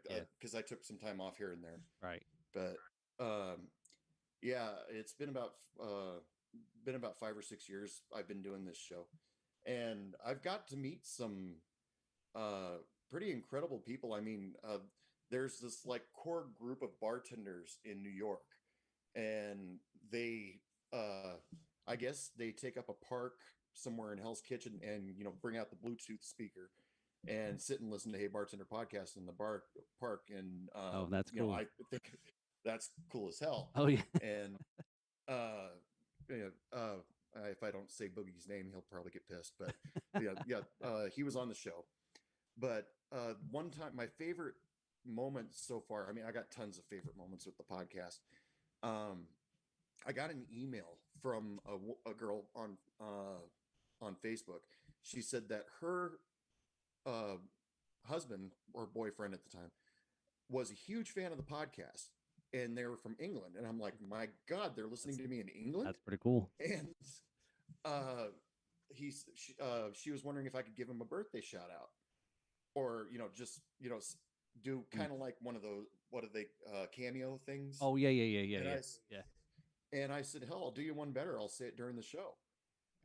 Yeah. Because I took some time off here and there, Right. but yeah, it's been about 5 or 6 years I've been doing this show, and I've got to meet some uh, pretty incredible people. I mean, there's this like core group of bartenders in New York, and they, uh, I guess they take up a park somewhere in Hell's Kitchen and bring out the Bluetooth speaker and sit and listen to Hey Bartender podcast in the park, and Oh, that's cool. I think that's cool as hell. Oh yeah. And uh, you if I don't say Boogie's name, he'll probably get pissed. But he was on the show. But one time, my favorite moment so far. I mean, I got tons of favorite moments with the podcast. Um, I got an email from a girl on Facebook. She said that her uh, husband or boyfriend at the time was a huge fan of the podcast, and they were from England. And I'm like, my God, they're listening That's to me in England. that's pretty cool. And uh, she was wondering if I could give him a birthday shout out, or just do Mm. kind of like one of those, what are they, cameo things. Oh yeah, yeah, yeah, yeah, And yeah, I and I said, hell, I'll do you one better. I'll say it during the show.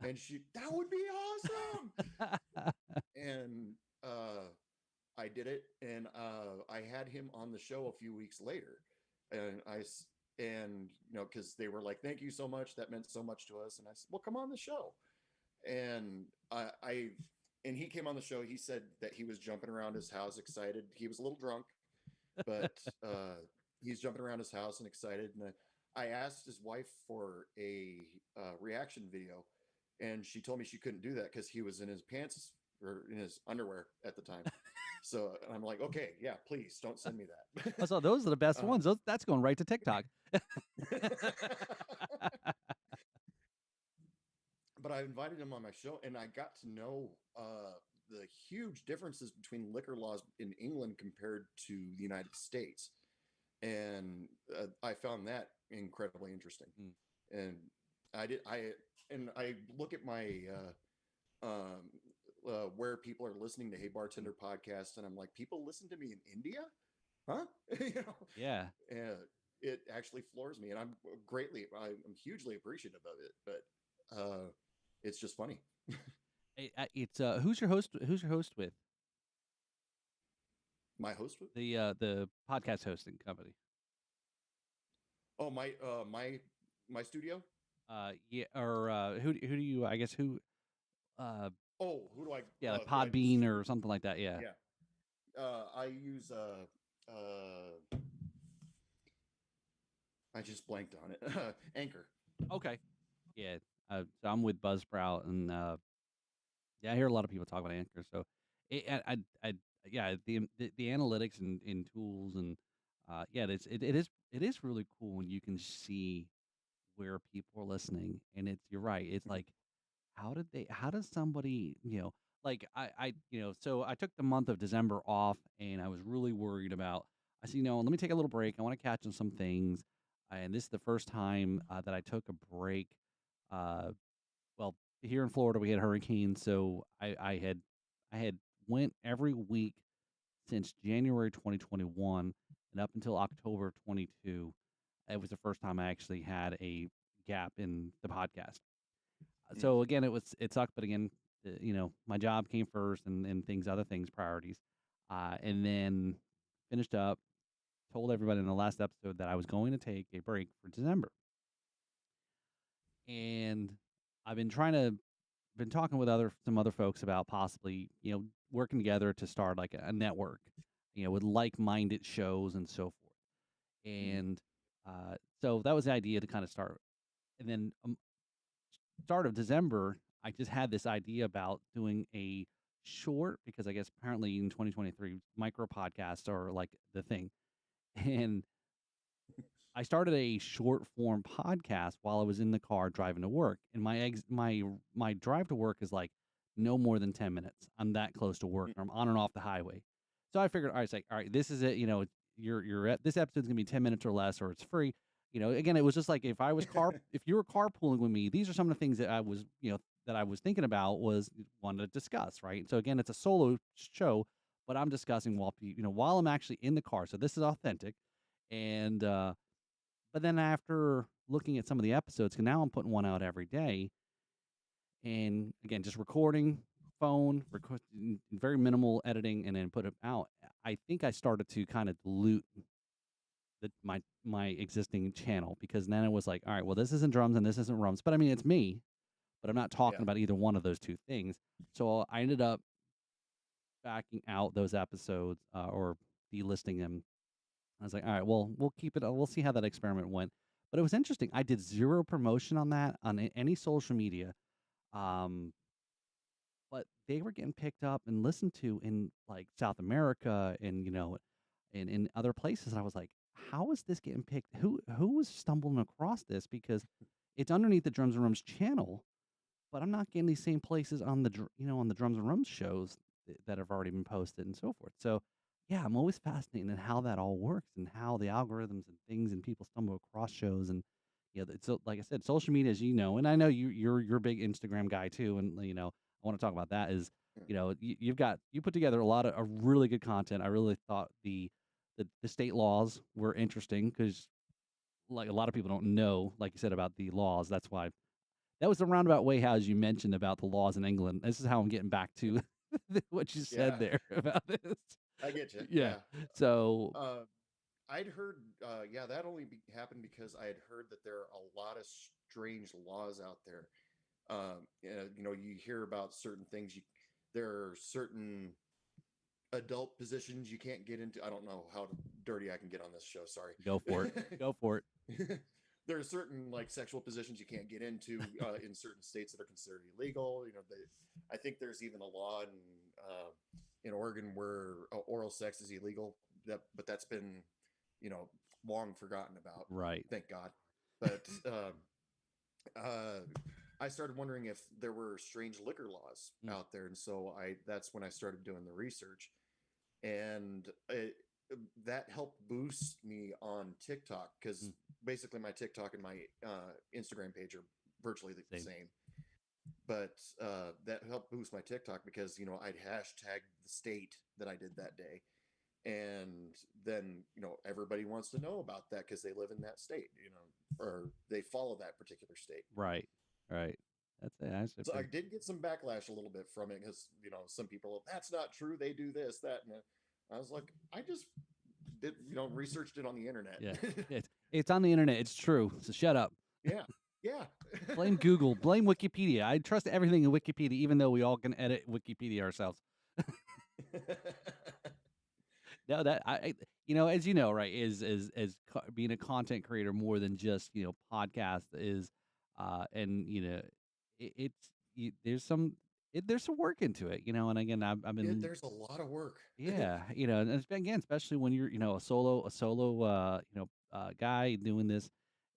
And that would be awesome. yeah. And I did it, and I had him on the show a few weeks later, and because they were like, "Thank you so much. That meant so much to us." And I said, "Well, come on the show." And and he came on the show. He said that he was jumping around his house, excited. He was a little drunk, but he's jumping around his house and excited. And I asked his wife for a reaction video, and she told me she couldn't do that because he was in his pants or in his underwear at the time. So I'm like, okay, yeah, please don't send me Oh, that. so those are the best um, ones. That's going right to TikTok. but I invited him on my show, and I got to know the huge differences between liquor laws in England compared to the United States, and I found that incredibly interesting. Mm. And I look at my where people are listening to Hey Bartender podcast, and I'm like, people listen to me in India, huh? Yeah. And it actually floors me, and I'm hugely appreciative of it. But it's just funny. It's who's your host? Who's your host with My host, the podcast hosting company? oh my studio. Yeah, or who do you? I guess who? Uh, Oh, who do I yeah, like who I Podbean or something like that. Yeah. yeah. I use I just blanked on it. Anchor. Okay. Yeah. So I'm with Buzzsprout, and yeah, I hear a lot of people talk about Anchor. So, I yeah, the analytics and tools, and yeah, it is really cool when you can see where people are listening, and you're right. It's like, how does somebody, like, so I took the month of December off, and I was really worried about. I said, let me take a little break. I want to catch on some things, and this is the first time that I took a break. Uh, well, here in Florida, we had hurricanes, so I had went every week since January 2021 and up until October 22. It was the first time I actually had a gap in the podcast. Mm. So again, it sucked, but again, my job came first, and other things, priorities, and then finished up. Told everybody in the last episode that I was going to take a break for December, and I've been talking with some other folks about possibly, working together to start like a network, with like-minded shows and so forth. Mm. And so that was the idea to kind of start. And then start of December, I just had this idea about doing a short, because I guess apparently in 2023 micro podcasts are like the thing. And I started a short form podcast while I was in the car driving to work, and my drive to work is like no more than 10 minutes. I'm that close to work. Mm. I'm on and off the highway, so I figured, all right, it's like, all right, this is it. You're at this episode's gonna be 10 minutes or less, or it's free. Again, it was just like if you were carpooling with me, these are some of the things that I was thinking about, was wanted to discuss, right? So again, it's a solo show, but I'm discussing while I'm actually in the car. So this is authentic, and but then after looking at some of the episodes, 'cause now I'm putting one out every day, and again, just recording, very minimal editing, and then put it out. I think I started to kind of dilute my existing channel, because then it was like, all right, well, this isn't drums and this isn't rums, but I mean, it's me, but I'm not talking Yeah. about either one of those two things. So I ended up backing out those episodes, or delisting them. I was like, all right, well, we'll keep it. We'll see how that experiment went. But it was interesting. I did zero promotion on that on any social media, um, but they were getting picked up and listened to in like South America, and in other places. And I was like, how is this getting picked? Who was stumbling across this? Because it's underneath the Drums and Rums channel, but I'm not getting these same places on on the Drums and Rums shows that have already been posted and so forth. So yeah, I'm always fascinated in how that all works, and how the algorithms and things and people stumble across shows. And it's like I said, social media, as and I know you're a big Instagram guy too, and I want to talk about that. Is Mm. you put together a lot of really good content. I really thought the state laws were interesting, because like a lot of people don't know, like you said, about the laws. That's why that was the roundabout way how, as you mentioned, about the laws in England. This is how I'm getting back to what you said Yeah. there about this. I get you. Yeah. Yeah. So Uh, I'd heard, yeah, that only happened because I had heard that there are a lot of strange laws out there. You hear about certain things. There are certain adult positions you can't get into. I don't know how dirty I can get on this show. Sorry. go for it. Go for it. There are certain like sexual positions you can't get into in certain states that are considered illegal. I think there's even a law in Oregon where oral sex is illegal. But that's been you know long forgotten about. Right. Thank God. But I started wondering if there were strange liquor laws Mm. out there, and so that's when I started doing the research, and that helped boost me on TikTok, because Mm. basically my TikTok and my Instagram page are virtually the Same. same. But that helped boost my TikTok because I'd hashtag the state that I did that day, and then everybody wants to know about that because they live in that state, or they follow that particular state. Right. Right. That's it. So I did get some backlash a little bit from it because some people, that's not true, they do this, that, and I was like, I just did researched it on the internet. Yeah. It's on the internet. It's true. So shut up. Yeah. Yeah. Blame Google. Blame Wikipedia. I trust everything in Wikipedia, even though we all can edit Wikipedia ourselves. No, that as you know, right, being a content creator more than just, podcast is, and, it's there's some work into it, and again, I've been There's a lot of work. yeah, and it's been, again, especially when you're, a solo, guy doing this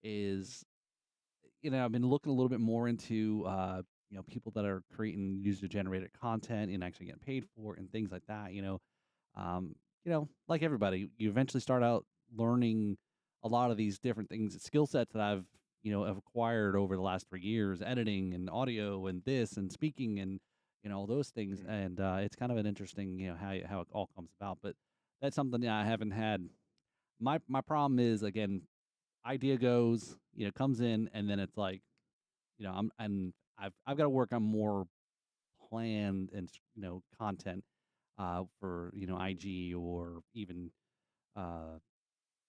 is, I've been looking a little bit more into, people that are creating user generated content and actually getting paid for it and things like that, um, like everybody, you eventually start out learning a lot of these different things, skill sets that have acquired over the last 3 years, editing and audio and this and speaking and, all those things. Mhm. And it's kind of an interesting, how it all comes about. But that's something that I haven't had. My problem is, again, idea goes, comes in, and then it's like, I've got to work on more planned and content for IG or even uh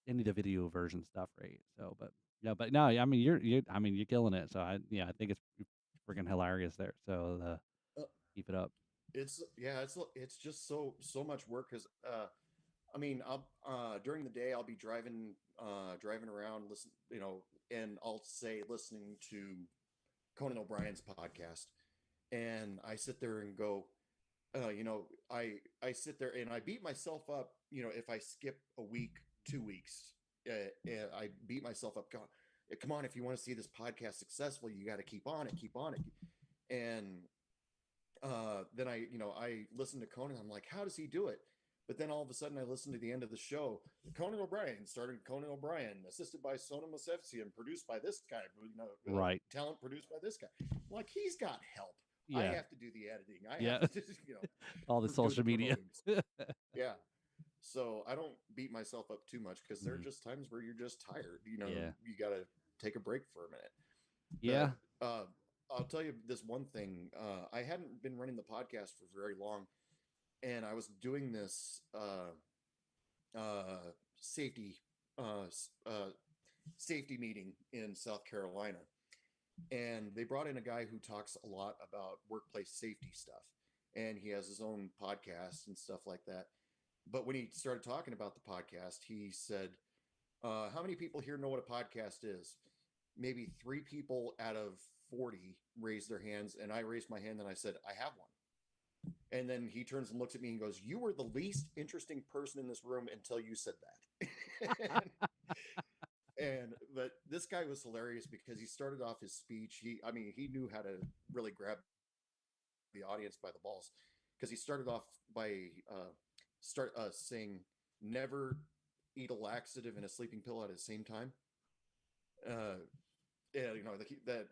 any of the video version stuff, right? So, but yeah, but no, I mean you're killing it. So I think it's freaking hilarious there. So Uh, keep it up. it's just so much work because I mean, I'll during the day I'll be driving around, and I'll say listening to Conan O'Brien's podcast, and I sit there and go, I sit there and I beat myself up, if I skip a week, 2 weeks, I beat myself up. Going, come on, if you want to see this podcast successful, you got to keep on it, and then I listen to Conan. I'm like, how does he do it? But then all of a sudden, I listen to the end of the show. Conan O'Brien, starring Conan O'Brien, assisted by Sona Mosevsi, produced by this guy. Right. Talent produced by this guy. Like he's got help. I Yeah. have to do the editing. I have Yeah. to, All the do the social media. promoting. Yeah. So I don't beat myself up too much because there are Mhm. just times where you're just tired. Yeah. You got to take a break for a minute. Yeah. But I'll tell you this one thing. I hadn't been running the podcast for very long, and I was doing this safety uh, safety meeting in South Carolina, and they brought in a guy who talks a lot about workplace safety stuff, and he has his own podcast and stuff like that. But when he started talking about the podcast, he said, "How many people here know what a podcast is?" Maybe 3 people out of 40 raised their hands, and I raised my hand and I said, "I have one." And then he turns and looks at me and goes, "You were the least interesting person in this room until you said that." But this guy was hilarious because he started off his speech. I mean, he knew how to really grab the audience by the balls because he started off by start saying, "Never eat a laxative and a sleeping pill at the same time." Uh, yeah, that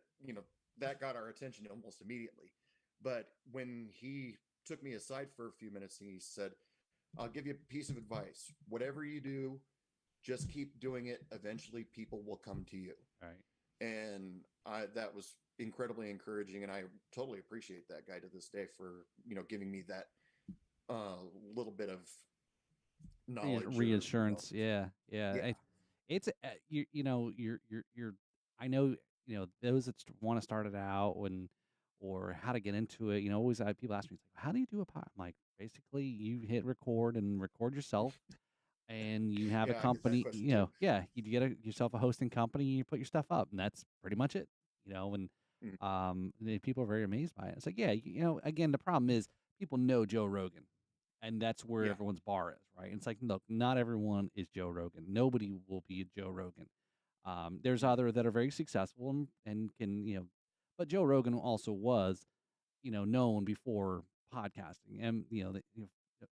that got our attention almost immediately. But when he took me aside for a few minutes and he said, "I'll give you a piece of advice. Whatever you do, just keep doing it. Eventually, people will come to you." Right. And that was incredibly encouraging, and I totally appreciate that guy to this day for giving me that little bit of knowledge or Reinsurance. Yeah. Yeah. yeah, It's you're I know, those that want to start it out or how to get into it. Always people ask me, it's like, how do you do a pod? I'm like, basically, you hit record and record yourself, and you have a yeah, I get that company. question too. Yeah, you get yourself a hosting company, and you put your stuff up, and that's pretty much it. And Mm, people are very amazed by it. It's like, yeah, again, the problem is people know Joe Rogan, and that's where yeah. everyone's bar is, right? And it's like, look, not everyone is Joe Rogan. Nobody will be Joe Rogan. There's Mm, other that are very successful and can, but Joe Rogan also was, known before podcasting and,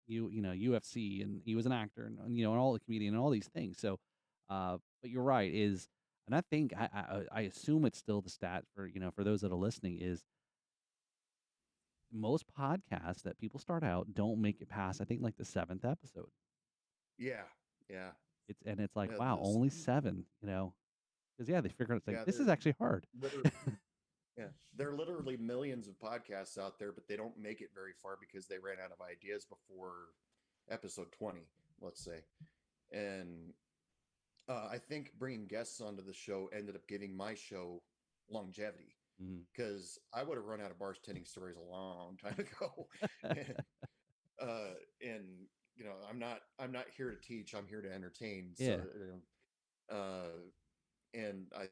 UFC, and he was an actor and and all the comedian and all these things. So, but you're right and I think I assume it's still the stat for, for those that are listening is most podcasts that people start out don't make it past, I think, like the seventh episode. yeah, yeah. It's like, Yeah, wow, this only seven, because yeah, they figure out it's like yeah, this is actually hard. literally yeah, there are literally millions of podcasts out there, but they don't make it very far because they ran out of ideas before episode 20, let's say. And I think bringing guests onto the show ended up giving my show longevity Mhm. because I would have run out of bartending stories a long time ago. And, and I'm not here to teach. I'm here to entertain. So, Yeah. and I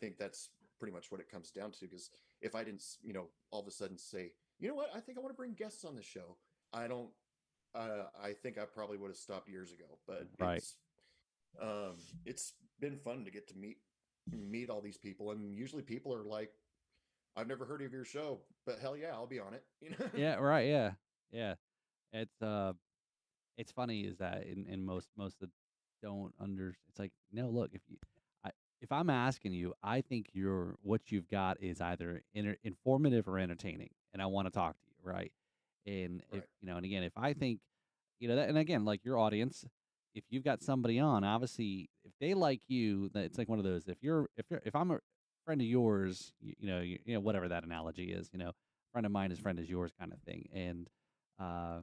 think that's pretty much what it comes down to. Because if I didn't, all of a sudden say, you know what, I think I want to bring guests on the show. I don't. I think I probably would have stopped years ago. But Right. it's been fun to get to meet all these people, and usually people are like, I've never heard of your show, but hell yeah, I'll be on it. Yeah. Right. Yeah. Yeah. It's it's funny is that in most that don't under it's like no look I, if I'm asking you I think what you've got is either informative or entertaining and I want to talk to you right and if Right. and again if I think that and again like your audience if you've got somebody on obviously if they like you that it's like one of those if I'm a friend of yours whatever that analogy is friend of mine is friend is yours kind of thing and uh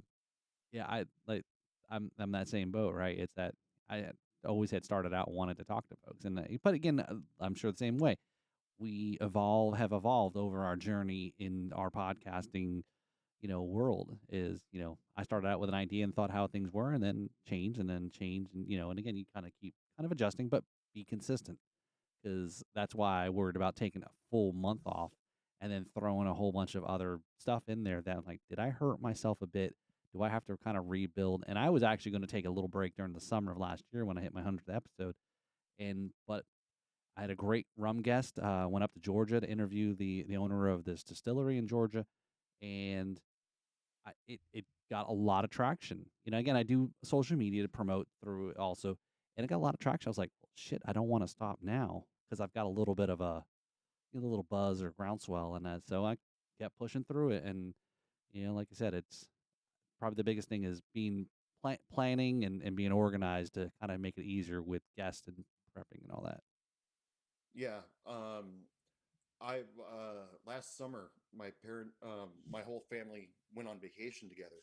yeah, I like I'm that same boat, right? It's that I always had started out wanted to talk to folks, and but again, I'm sure the same way. We have evolved over our journey in our podcasting, world. I started out with an idea and thought how things were, and then changed, and again, you kind of keep kind of adjusting, but be consistent because that's why I worried about taking a full month off and then throwing a whole bunch of other stuff in there that I'm like, did I hurt myself a bit? Do I have to kind of rebuild? And I was actually going to take a little break during the summer of last year when I hit my 100th episode. But I had a great rum guest. Went up to Georgia to interview the owner of this distillery in Georgia, and it got a lot of traction. Again, I do social media to promote through it also, and it got a lot of traction. I was like, well, shit, I don't want to stop now because I've got a little bit of a little buzz or groundswell, and that. So I kept pushing through it, and like I said, it's probably the biggest thing is being planning and being organized to kind of make it easier with guests and prepping and all that. Yeah. I last summer my whole family went on vacation together,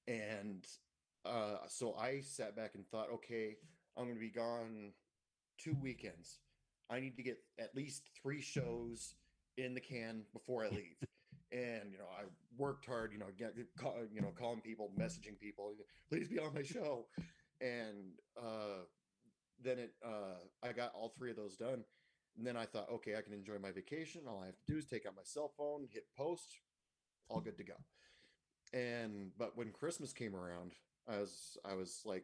and so I sat back and thought, okay, I'm going to be gone 2 weekends. I need to get at least 3 shows in the can before I leave. And I worked hard. Calling people, messaging people, please be on my show. And then I got all 3 of those done. And then I thought, okay, I can enjoy my vacation. All I have to do is take out my cell phone, hit post, all good to go. But when Christmas came around, I was like,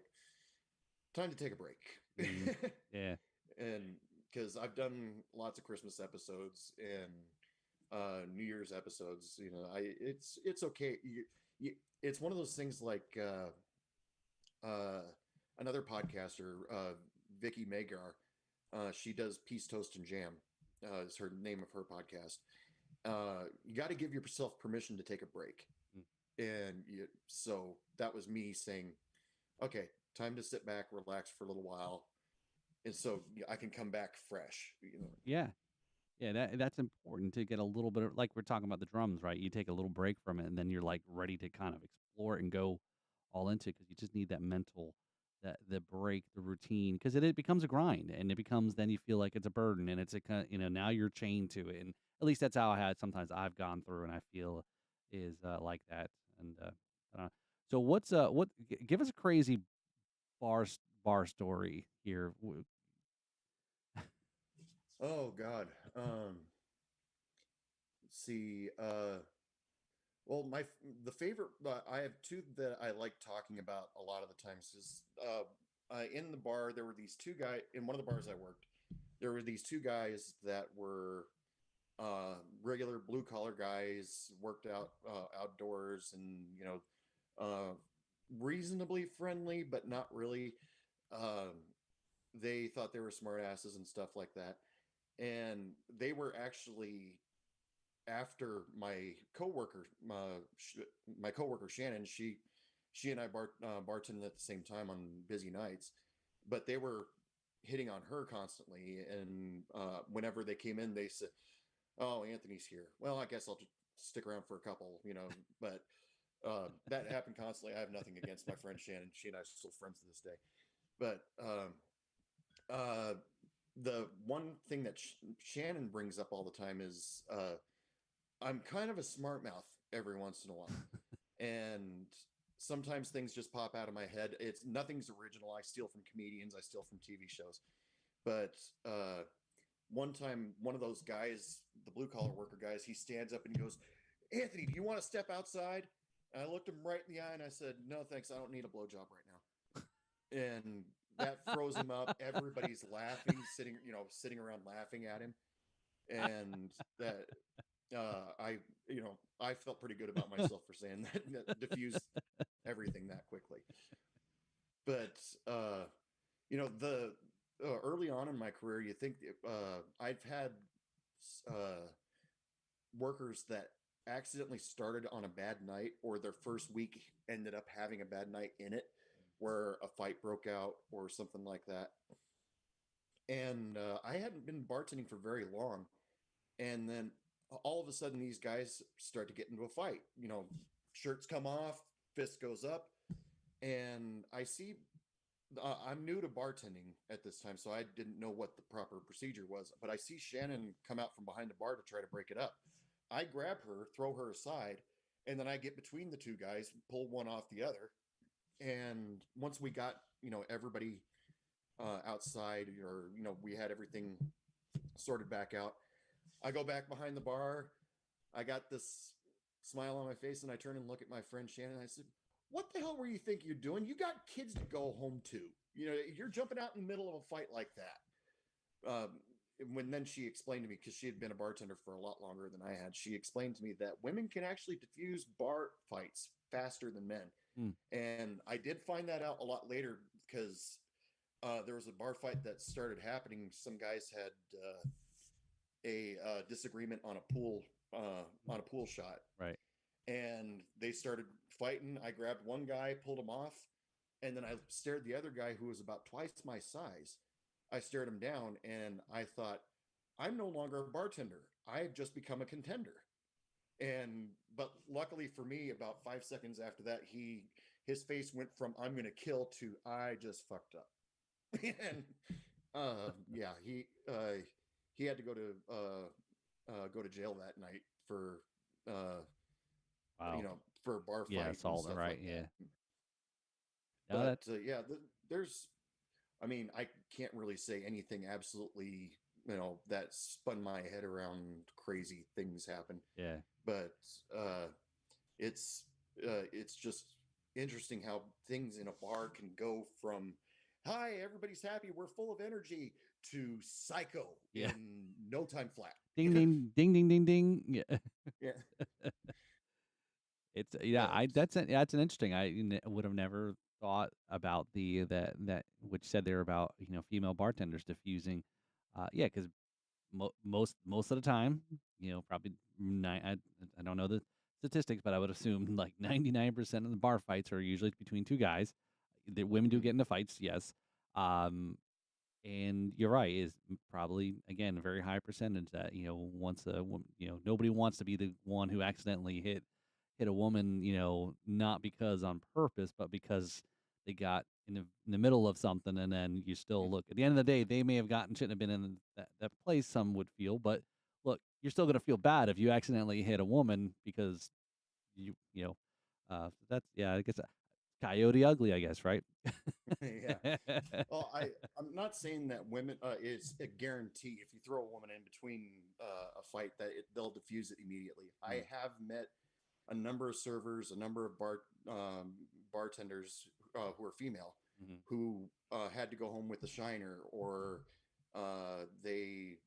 time to take a Mm, break. yeah, And because I've done lots of Christmas episodes and New Year's episodes, it's okay. It's one of those things like another podcaster, Vicky Magar. She does Peace Toast and Jam. Is her name of her podcast. You got to give yourself permission to take a break, mm, and so that was me saying, okay, time to sit back, relax for a little while, and so I can come back fresh. yeah. Yeah, that's important to get a little bit of like we're talking about the drums, right? You take a little break from it, and then you're like ready to kind of explore it and go all into it because you just need that mental, that the break, the routine, because it becomes a grind, and it becomes then you feel like it's a burden, and it's a kind now you're chained to it, and at least that's how I had sometimes I've gone through, and I feel is like that, and so give us a crazy bar story here. Oh God. Let's see. Well, the favorite I have two that I like talking about a lot of the times is in the bar there were these two guys in one of the bars I worked. There were these two guys that were regular blue collar guys, worked out outdoors, and uh, reasonably friendly, but not really. Um, they thought they were smart asses and stuff like that, and they were actually after my coworker Shannon. She and I bartended at the same time on busy nights, but they were hitting on her constantly. And whenever they came in, they said, "Oh, Anthony's here. Well, I guess I'll just stick around for a couple." But that happened constantly. I have nothing against my friend Shannon. She and I are still friends to this day. But uh, the one thing that Shannon brings up all the time is I'm kind of a smart mouth every once in a while. And sometimes things just pop out of my head. It's nothing's original. I steal from comedians. I steal from TV shows. But one time, one of those guys, the blue collar worker guys, he stands up and he goes, "Anthony, do you want to step outside?" And I looked him right in the eye and I said, "No, thanks. I don't need a blowjob right now." And that froze him up. Everybody's laughing, sitting around laughing at him. And that I felt pretty good about myself for saying that diffused everything that quickly. But the early on in my career, you think I've had workers that accidentally started on a bad night, or their first week ended up having a bad night in it, where a fight broke out or something like that. And I hadn't been bartending for very long, and then all of a sudden these guys start to get into a fight. Shirts come off, fist goes up, and I see I'm new to bartending at this time, so I didn't know what the proper procedure was, but I see Shannon come out from behind the bar to try to break it up. I grab her, throw her aside, and then I get between the two guys, pull one off the other. And once we got everybody outside, or we had everything sorted back out, I go back behind the bar. I got this smile on my face, and I turn and look at my friend Shannon. And I said, "What the hell were you think you're doing? You got kids to go home to. You're jumping out in the middle of a fight like that." When then she explained to me, because she had been a bartender for a lot longer than I had, she explained to me that women can actually diffuse bar fights faster than men. And I did find that out a lot later, because there was a bar fight that started happening. Some guys had a disagreement on a pool shot, Right. and they started fighting. I grabbed one guy, pulled him off, and then I stared the other guy, who was about twice my size. I stared him down, and I thought, I'm no longer a bartender. I have just become a contender. But luckily for me, about 5 seconds after that, his face went from "I'm gonna kill" to "I just fucked up." And yeah, he had to go to jail that night for Wow. for a bar fight, Yeah, and assault. stuff Right. like Yeah. that. No, But that. there's, I mean, I can't really say anything absolutely, that spun my head around. Crazy things happen, Yeah. but it's it's just interesting how things in a bar can go from "Hi, everybody's happy, we're full of energy," to psycho Yeah. in no time flat. Ding ding ding ding ding ding. Yeah. Yeah, It's but that's an interesting. Would have never thought about that which said there about female bartenders diffusing. Yeah, because most of the time, probably I don't know the statistics, but I would assume like 99% of the bar fights are usually between two guys. The women do mhm, get into fights, yes. Um, and you're right, is probably again a very high percentage that once a woman, nobody wants to be the one who accidentally hit a woman, not because on purpose, but because they got in the middle of something, and then you still mhm. look. At the end of the day, they may have gotten shouldn't have been in that place. Some would feel, but look, you're still gonna feel bad if you accidentally hit a woman because you know. That's yeah. I guess coyote ugly. I guess right. Yeah. Well, I'm not saying that women is a guarantee. If you throw a woman in between a fight, that they'll diffuse it immediately. I Mm, have met a number of servers, a number of bartenders who are female, mhm. who had to go home with a shiner, or they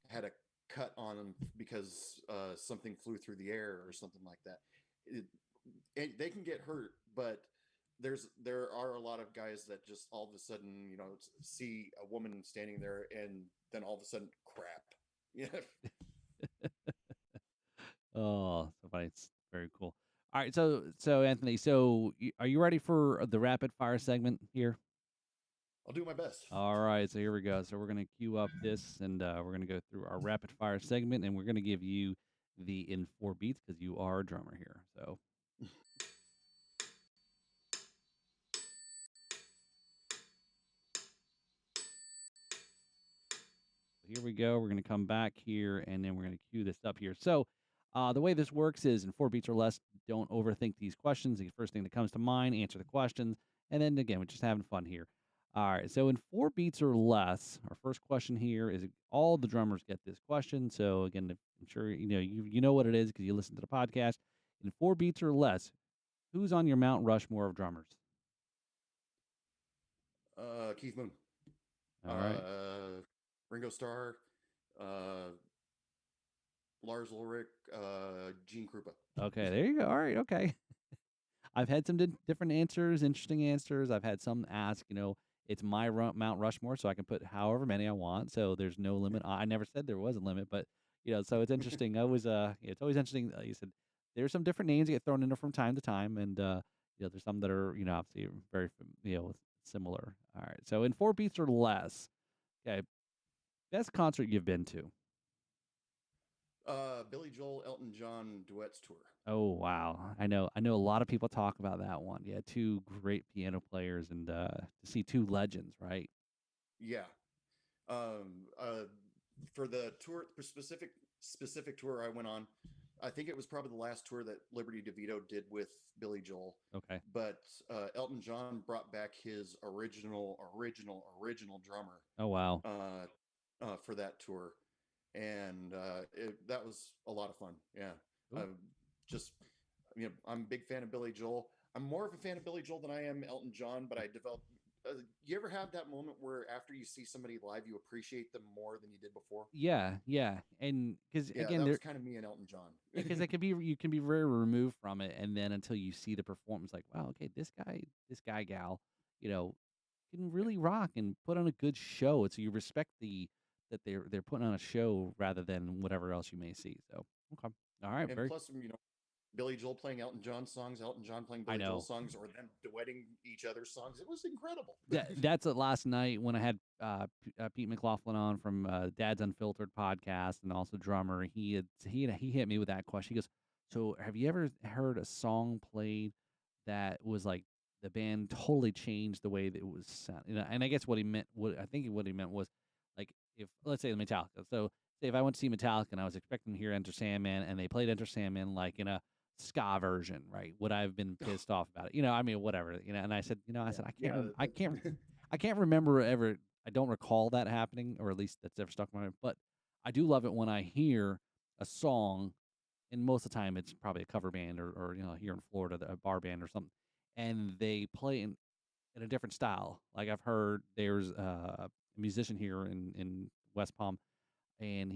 had a cut on them because something flew through the air or something like that. They can get hurt, but there are a lot of guys that just all of a sudden see a woman standing there, and then all of a sudden, crap. Yeah. Oh, so funny. It's very cool. All right, so Anthony, are you ready for the rapid fire segment here? I'll do my best. All right, so here we go. So we're gonna queue up this, and we're gonna go through our rapid fire segment, and we're gonna give you the in 4 beats because you are a drummer here. So here we go. We're gonna come back here, and then we're gonna queue this up here. So the way this works is in 4 beats or less, Don't overthink these questions. The first thing that comes to mind, answer the questions. And then again, we're just having fun here. All right. So in 4 beats or less, our first question here is all the drummers get this question. So again, I'm sure you know what it is because you listen to the podcast. In 4 beats or less, who's on your Mount Rushmore of drummers? Keith Moon, All right. Ringo Starr, uh, Lars Ulrich, Gene Krupa. Okay, there you go. All right, okay. I've had some different answers, interesting answers. I've had some ask, it's my Mount Rushmore, so I can put however many I want. So there's no limit. I never said there was a limit, but so it's interesting. It's always interesting. You said there's some different names that get thrown in there from time to time, and there's some that are obviously very similar. All right, so in 4 beats or less, okay, best concert you've been to. Billy Joel, Elton John duets tour. Oh wow. I know a lot of people talk about that one. Yeah, two great piano players and to see two legends, right? Yeah. For the tour, the specific tour I went on, I think it was probably the last tour that Liberty DeVito did with Billy Joel. Okay. But Elton John brought back his original drummer. Oh wow. For that tour, and that was a lot of fun. Yeah. Just, I'm a big fan of Billy Joel. I'm more of a fan of Billy Joel than I am Elton John, but I developed. You ever have that moment where after you see somebody live, you appreciate them more than you did before? Yeah, and because again, that was kind of me and Elton John. Because you can be very removed from it, and then until you see the performance, like, wow, okay, this guy, gal, can really rock and put on a good show. So you respect that they're putting on a show rather than whatever else you may see. So okay, all right, And plus, Billy Joel playing Elton John songs, Elton John playing Billy Joel songs, or them duetting each other's songs. It was incredible. That's it. Last night when I had Pete McLaughlin on from Dad's Unfiltered podcast and also drummer, he hit me with that question. He goes, "So have you ever heard a song played that was like the band totally changed the way that it was sound?" And I guess what he meant was like if let's say the Metallica. So say if I went to see Metallica and I was expecting to hear Enter Sandman and they played Enter Sandman like in a ska version, right? Would I have been pissed off about it? I mean, whatever, and I said, I can't remember ever. I don't recall that happening, or at least that's ever stuck in my mind. But I do love it when I hear a song, and most of the time it's probably a cover band or here in Florida, a bar band or something, and they play in a different style. Like I've heard there's a musician here in West Palm, and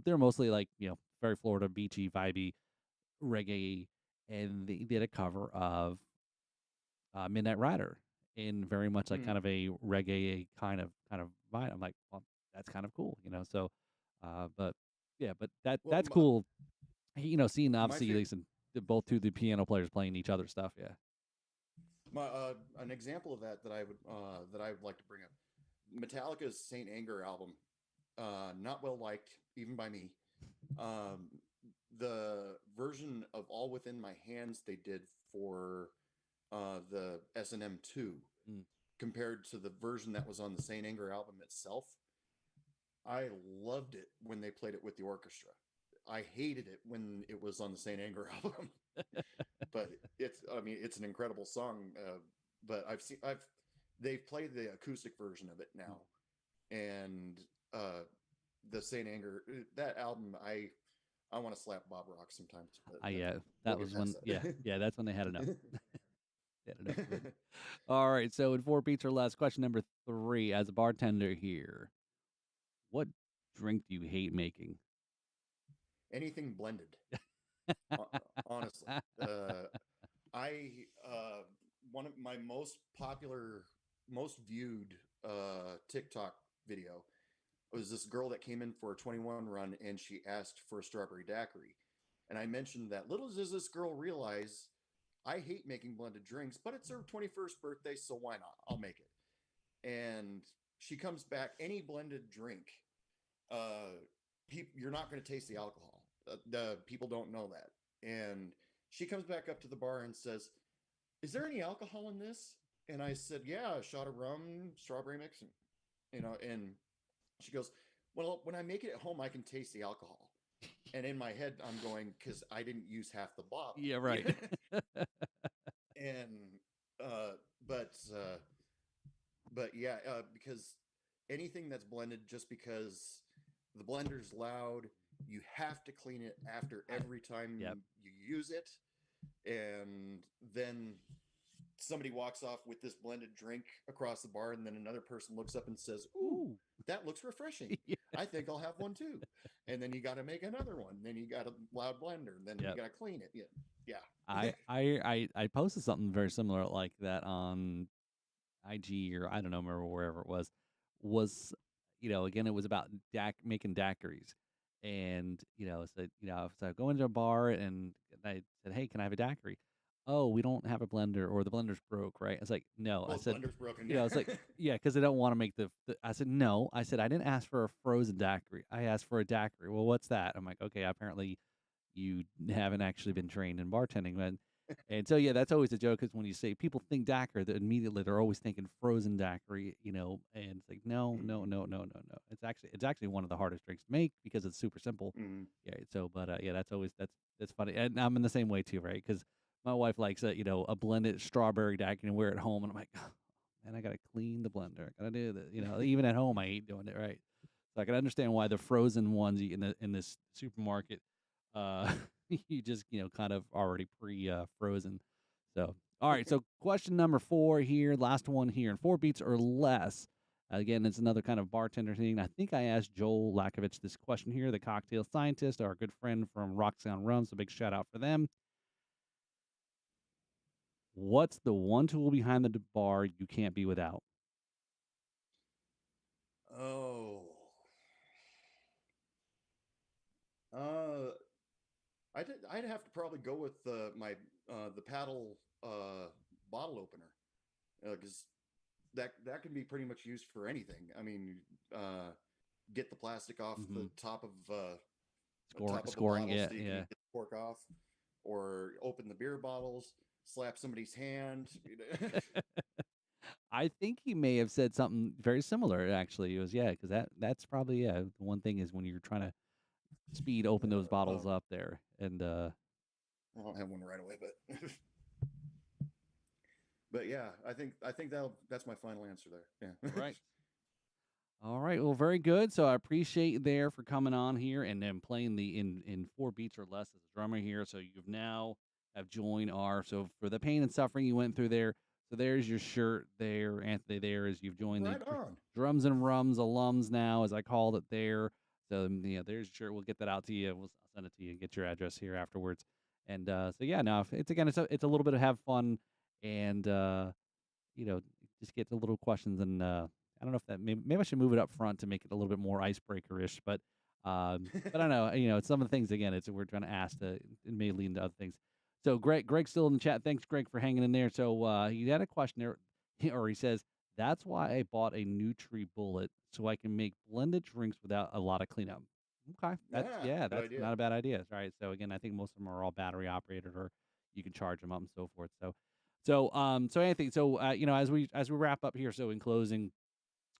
they're mostly like very Florida beachy, vibey reggae, and they did a cover of Midnight Rider in very much like kind of a reggae kind of vibe. I'm like, well, that's kind of cool, So, but yeah, but that's cool. Seeing obviously listen both to the piano players playing each other's stuff. Yeah. An example of that I would like to bring up, Metallica's Saint Anger album, not well liked even by me. The version of All Within My Hands they did for the S&M 2 compared to the version that was on the Saint Anger album itself, I loved it when they played it with the orchestra. I hated it when it was on the Saint Anger album. But it's an incredible song. But they've played the acoustic version of it now, and the Saint Anger, that album, I want to slap Bob Rock sometimes. But, that was when that's when they had enough. All right, so in 4 beats or less, question number 3, as a bartender here, what drink do you hate making? Anything blended. Honestly, one of my most popular, most viewed TikTok video was this girl that came in for a 21 run, and she asked for a strawberry daiquiri, and I mentioned that little does this girl realize I hate making blended drinks, but it's her 21st birthday, so why not? I'll make it. And she comes back, any blended drink, you're not going to taste the alcohol. The people don't know that. And she comes back up to the bar and says, "Is there any alcohol in this?" And I said, "Yeah, a shot of rum, strawberry mix." And she goes, "Well, when I make it at home, I can taste the alcohol." And in my head, I'm going, because I didn't use half the bottle. Yeah, right. And uh, but uh, but yeah, because anything that's blended, just because the blender's loud, you have to clean it after every time Yep. you use it, and then somebody walks off with this blended drink across the bar, and then another person looks up and says, "Ooh, Ooh. that looks refreshing. Yeah. I think I'll have one too." And then you got to make another one. Then you got a loud blender. Then Yep. you got to clean it. Yeah. I posted something very similar like that on IG, or I don't know, remember wherever it was, again, it was about making daiquiris. And, so I go into a bar and I said, "Hey, can I have a daiquiri?" "Oh, we don't have a blender, or the blender's broke," right? I was like, "No." I Well, said, blender's broken. it's like, yeah, because I don't want to make I said, "No." I said, "I didn't ask for a frozen daiquiri. I asked for a daiquiri." "Well, what's that?" I'm like, "Okay, apparently you haven't actually been trained in bartending." And so, yeah, that's always a joke, because when you say people think daiquiri, that immediately they're always thinking frozen daiquiri, and it's like, no, no, no, no, no, no. It's actually one of the hardest drinks to make because it's super simple. Mm-hmm. Yeah. So, but yeah, that's funny, and I'm in the same way too, right? Because my wife likes a blended strawberry daiquiri, and we're at home, and I'm like, oh, man, I gotta clean the blender. I gotta do this. Even at home, I hate doing it, right? So I can understand why the frozen ones in this supermarket, uh, you just kind of already frozen. So all right, so question number 4 here, last one here, in 4 beats or less. Again, it's another kind of bartender thing. I think I asked Joel Lakovich this question here, the cocktail scientist, our good friend from Drums and Rums. So big shout out for them. What's the one tool behind the bar you can't be without? Oh. Uh, I'd have to probably go with the paddle bottle opener, because that can be pretty much used for anything. I mean, uh, get the plastic off Mm-hmm. the top of a Scoring, bottle yeah, so you can yeah. get the cork off, or open the beer bottles, slap somebody's hand. I think he may have said something very similar. Actually, it was, yeah, because that's probably, yeah. The one thing is when you're trying to speed open those bottles up there, and I don't have one right away, but but yeah, I think that's my final answer there. all Yeah. right. All right. Well, very good. So I appreciate you there for coming on here and then playing the in 4 beats or less as a drummer here. So you've now have joined so for the pain and suffering you went through there. So there's your shirt there, Anthony. There is, you've joined the Right on. Drums and Rums alums now, as I called it there. So there's your shirt. We'll get that out to you. I'll send it to you and get your address here afterwards. And so yeah, no, it's a little bit of have fun, and you know, just get a little questions, and I don't know if that maybe I should move it up front to make it a little bit more icebreaker-ish, but I don't know, it's some of the things, again, it's we're trying to ask it may lead into other things. So Greg's still in the chat. Thanks, Greg, for hanging in there. So he had a question there, or he says, "That's why I bought a NutriBullet, so I can make blended drinks without a lot of cleanup." Okay, Good that's idea. not a bad idea, right? So again, I think most of them are all battery operated, or you can charge them up and so forth. So Anthony, as we wrap up here, so in closing,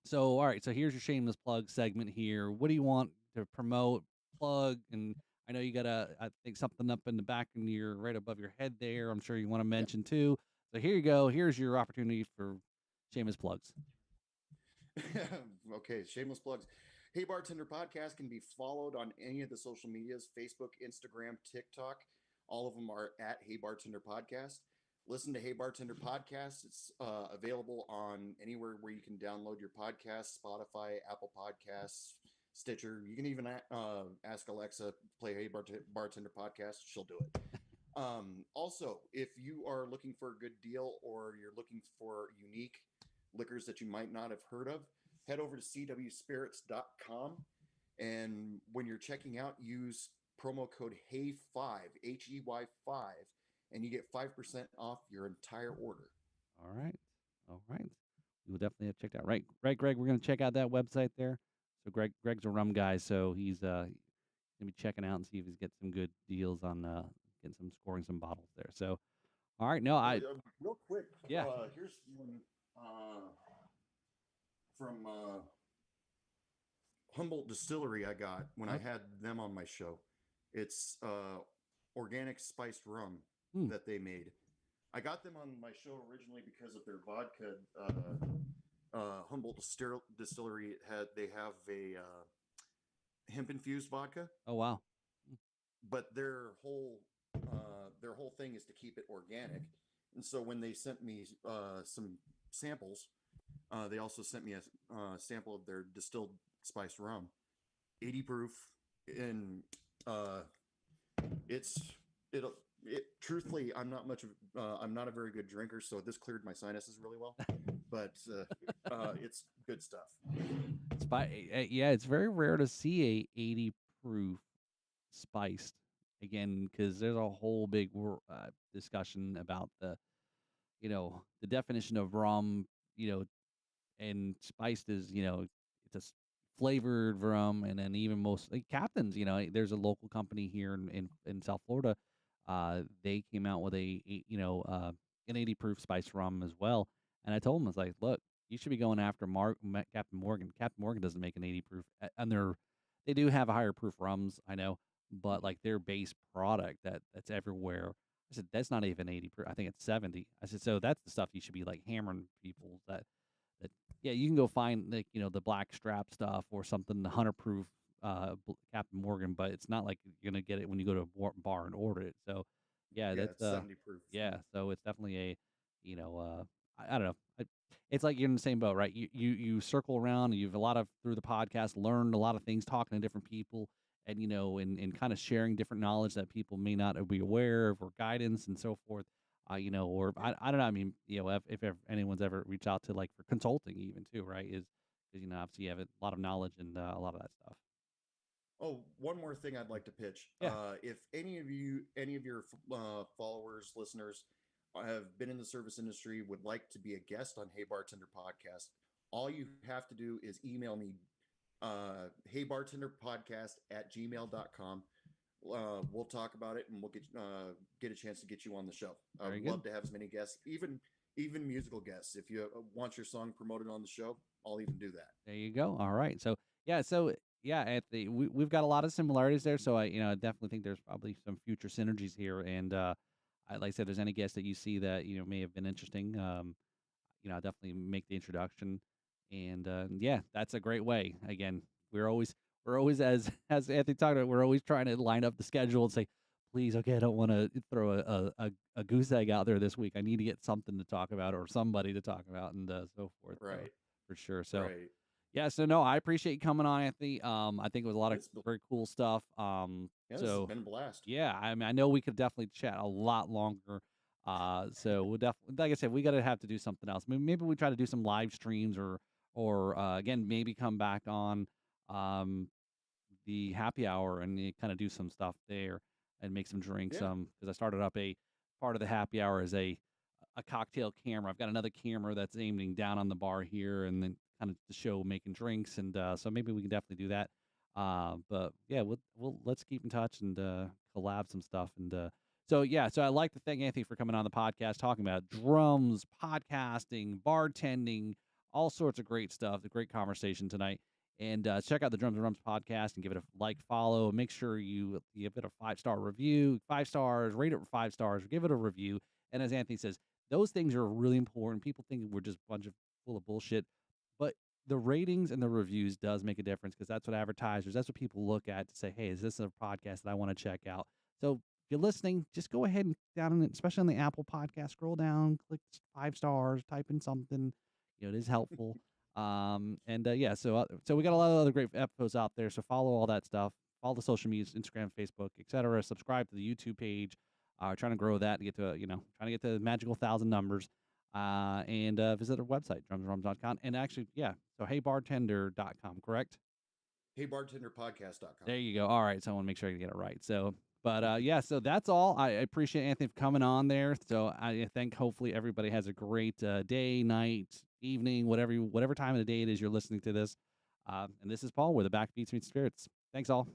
so all right, so here's your shameless plug segment here. What do you want to promote, plug? And I know you got I think something up in the back in your right above your head there. I'm sure you want to Yep. mention too. So here you go. Here's your opportunity for shameless plugs. Okay, shameless plugs. Hey Bartender Podcast can be followed on any of the social medias: Facebook, Instagram, TikTok. All of them are at Hey Bartender Podcast. Listen to Hey Bartender Podcast. It's available on anywhere where you can download your podcast: Spotify, Apple Podcasts, Stitcher. You can even ask Alexa, play Hey Bartender Podcast. She'll do it. Also, if you are looking for a good deal, or you're looking for unique liquors that you might not have heard of, head over to cwspirits.com. And when you're checking out, use promo code HEY5, HEY5, and you get 5% off your entire order. All right. All right. We will definitely have checked out. Right. Greg, we're going to check out that website there. So Greg's a rum guy, so he's going to be checking out and see if he's get some good deals on scoring some bottles there. So, all right. No, Real quick, yeah. Here's one from Humboldt Distillery I got when I had them on my show. It's organic spiced rum Hmm. that they made. I got them on my show originally because of their vodka. Humboldt Distillery they have a hemp infused vodka, Oh wow. but their whole thing is to keep it organic. And so when they sent me some samples, they also sent me a sample of their distilled spiced rum, 80 proof, and uh, it's it'll it. Truthfully, I'm not a very good drinker, so this cleared my sinuses really well. But it's good stuff. Yeah, it's very rare to see a 80 proof spiced again because there's a whole big discussion about the definition of rum, you know, and spiced is, it's a flavored rum, and then even most like captains, there's a local company here in South Florida. They came out with an 80 proof spiced rum as well, and I told them, I was like, look, you should be going after Captain Morgan. Captain Morgan doesn't make an 80 proof, and they do have a higher proof rums, I know, but like their base product that's everywhere. I said that's not even 80 proof. I think it's 70. I said so that's the stuff you should be like hammering people that yeah, you can go find like the black strap stuff or something, the 100 proof Captain Morgan, but it's not like you're gonna get it when you go to a bar and order it. So yeah, Yeah, that's it's 70 proof. yeah, so it's definitely a you know I don't know. It's like you're in the same boat, right? You circle around, and you've a lot of through the podcast learned a lot of things, talking to different people, and and kind of sharing different knowledge that people may not be aware of, or guidance and so forth. Or I don't know. I mean, if anyone's ever reached out to like for consulting, even too, right? Is because obviously you have a lot of knowledge and a lot of that stuff. Oh, one more thing I'd like to pitch. Yeah. If any of your followers, listeners, have been in the service industry, would like to be a guest on Hey Bartender Podcast, all you have to do is email me, heybartenderpodcast@gmail.com. We'll talk about it, and we'll get a chance to get you on the show. I Very would good. love to have as many guests, even musical guests. If you want your song promoted on the show, I'll even do that. There you go. All right. So Anthony, we've got a lot of similarities there. So I definitely think there's probably some future synergies here. And like I said, there's any guest that you see that may have been interesting. I'll definitely make the introduction. And yeah, that's a great way. Again, we're always as Anthony talked about, we're always trying to line up the schedule and say, please, okay, I don't want to throw a goose egg out there this week. I need to get something to talk about or somebody to talk about and so forth. So Right. for sure. So Right. yeah, so no, I appreciate you coming on, Anthony. I think it was a lot of It's very cool stuff. Yeah, this has So been a blast. yeah, I mean, I know we could definitely chat a lot longer. So we'll definitely, like I said, we got to have to do something else. Maybe we try to do some live streams or again, maybe come back on um the happy hour and kind of do some stuff there and make some drinks. Yeah. Because I started up a part of the happy hour as a cocktail camera. I've got another camera that's aiming down on the bar here, and then kind of the show making drinks, and so maybe we can definitely do that. But yeah, we'll let's keep in touch and collab some stuff. And so yeah, so I'd like to thank Anthony for coming on the podcast, talking about drums, podcasting, bartending, all sorts of great stuff. A great conversation tonight. And check out the Drums and Rums podcast and give it a like, follow. Make sure you give it a 5-star review, 5 stars, rate it 5 stars, give it a review. And as Anthony says, those things are really important. People think we're just a bunch of full of bullshit, but the ratings and the reviews does make a difference because that's what advertisers, that's what people look at to say, hey, is this a podcast that I want to check out? So if you're listening, just go ahead and down in, especially on the Apple podcast, scroll down, click 5 stars, type in something. It is helpful. And yeah, so we got a lot of other great episodes out there. So follow all that stuff, all the social medias, Instagram, Facebook, etc. Subscribe to the YouTube page. Trying to grow that to get to trying to get to the magical 1,000 numbers. And visit our website, drumsandrums.com. And actually, yeah, so heybartender.com, correct? Heybartenderpodcast.com. There you go. All right, so I want to make sure I get it right. So, but yeah, so that's all. I appreciate Anthony for coming on there. So I think hopefully everybody has a great day, night, evening, whatever time of the day it is you're listening to this. And this is Paul with the Backbeats Meets Spirits. Thanks all.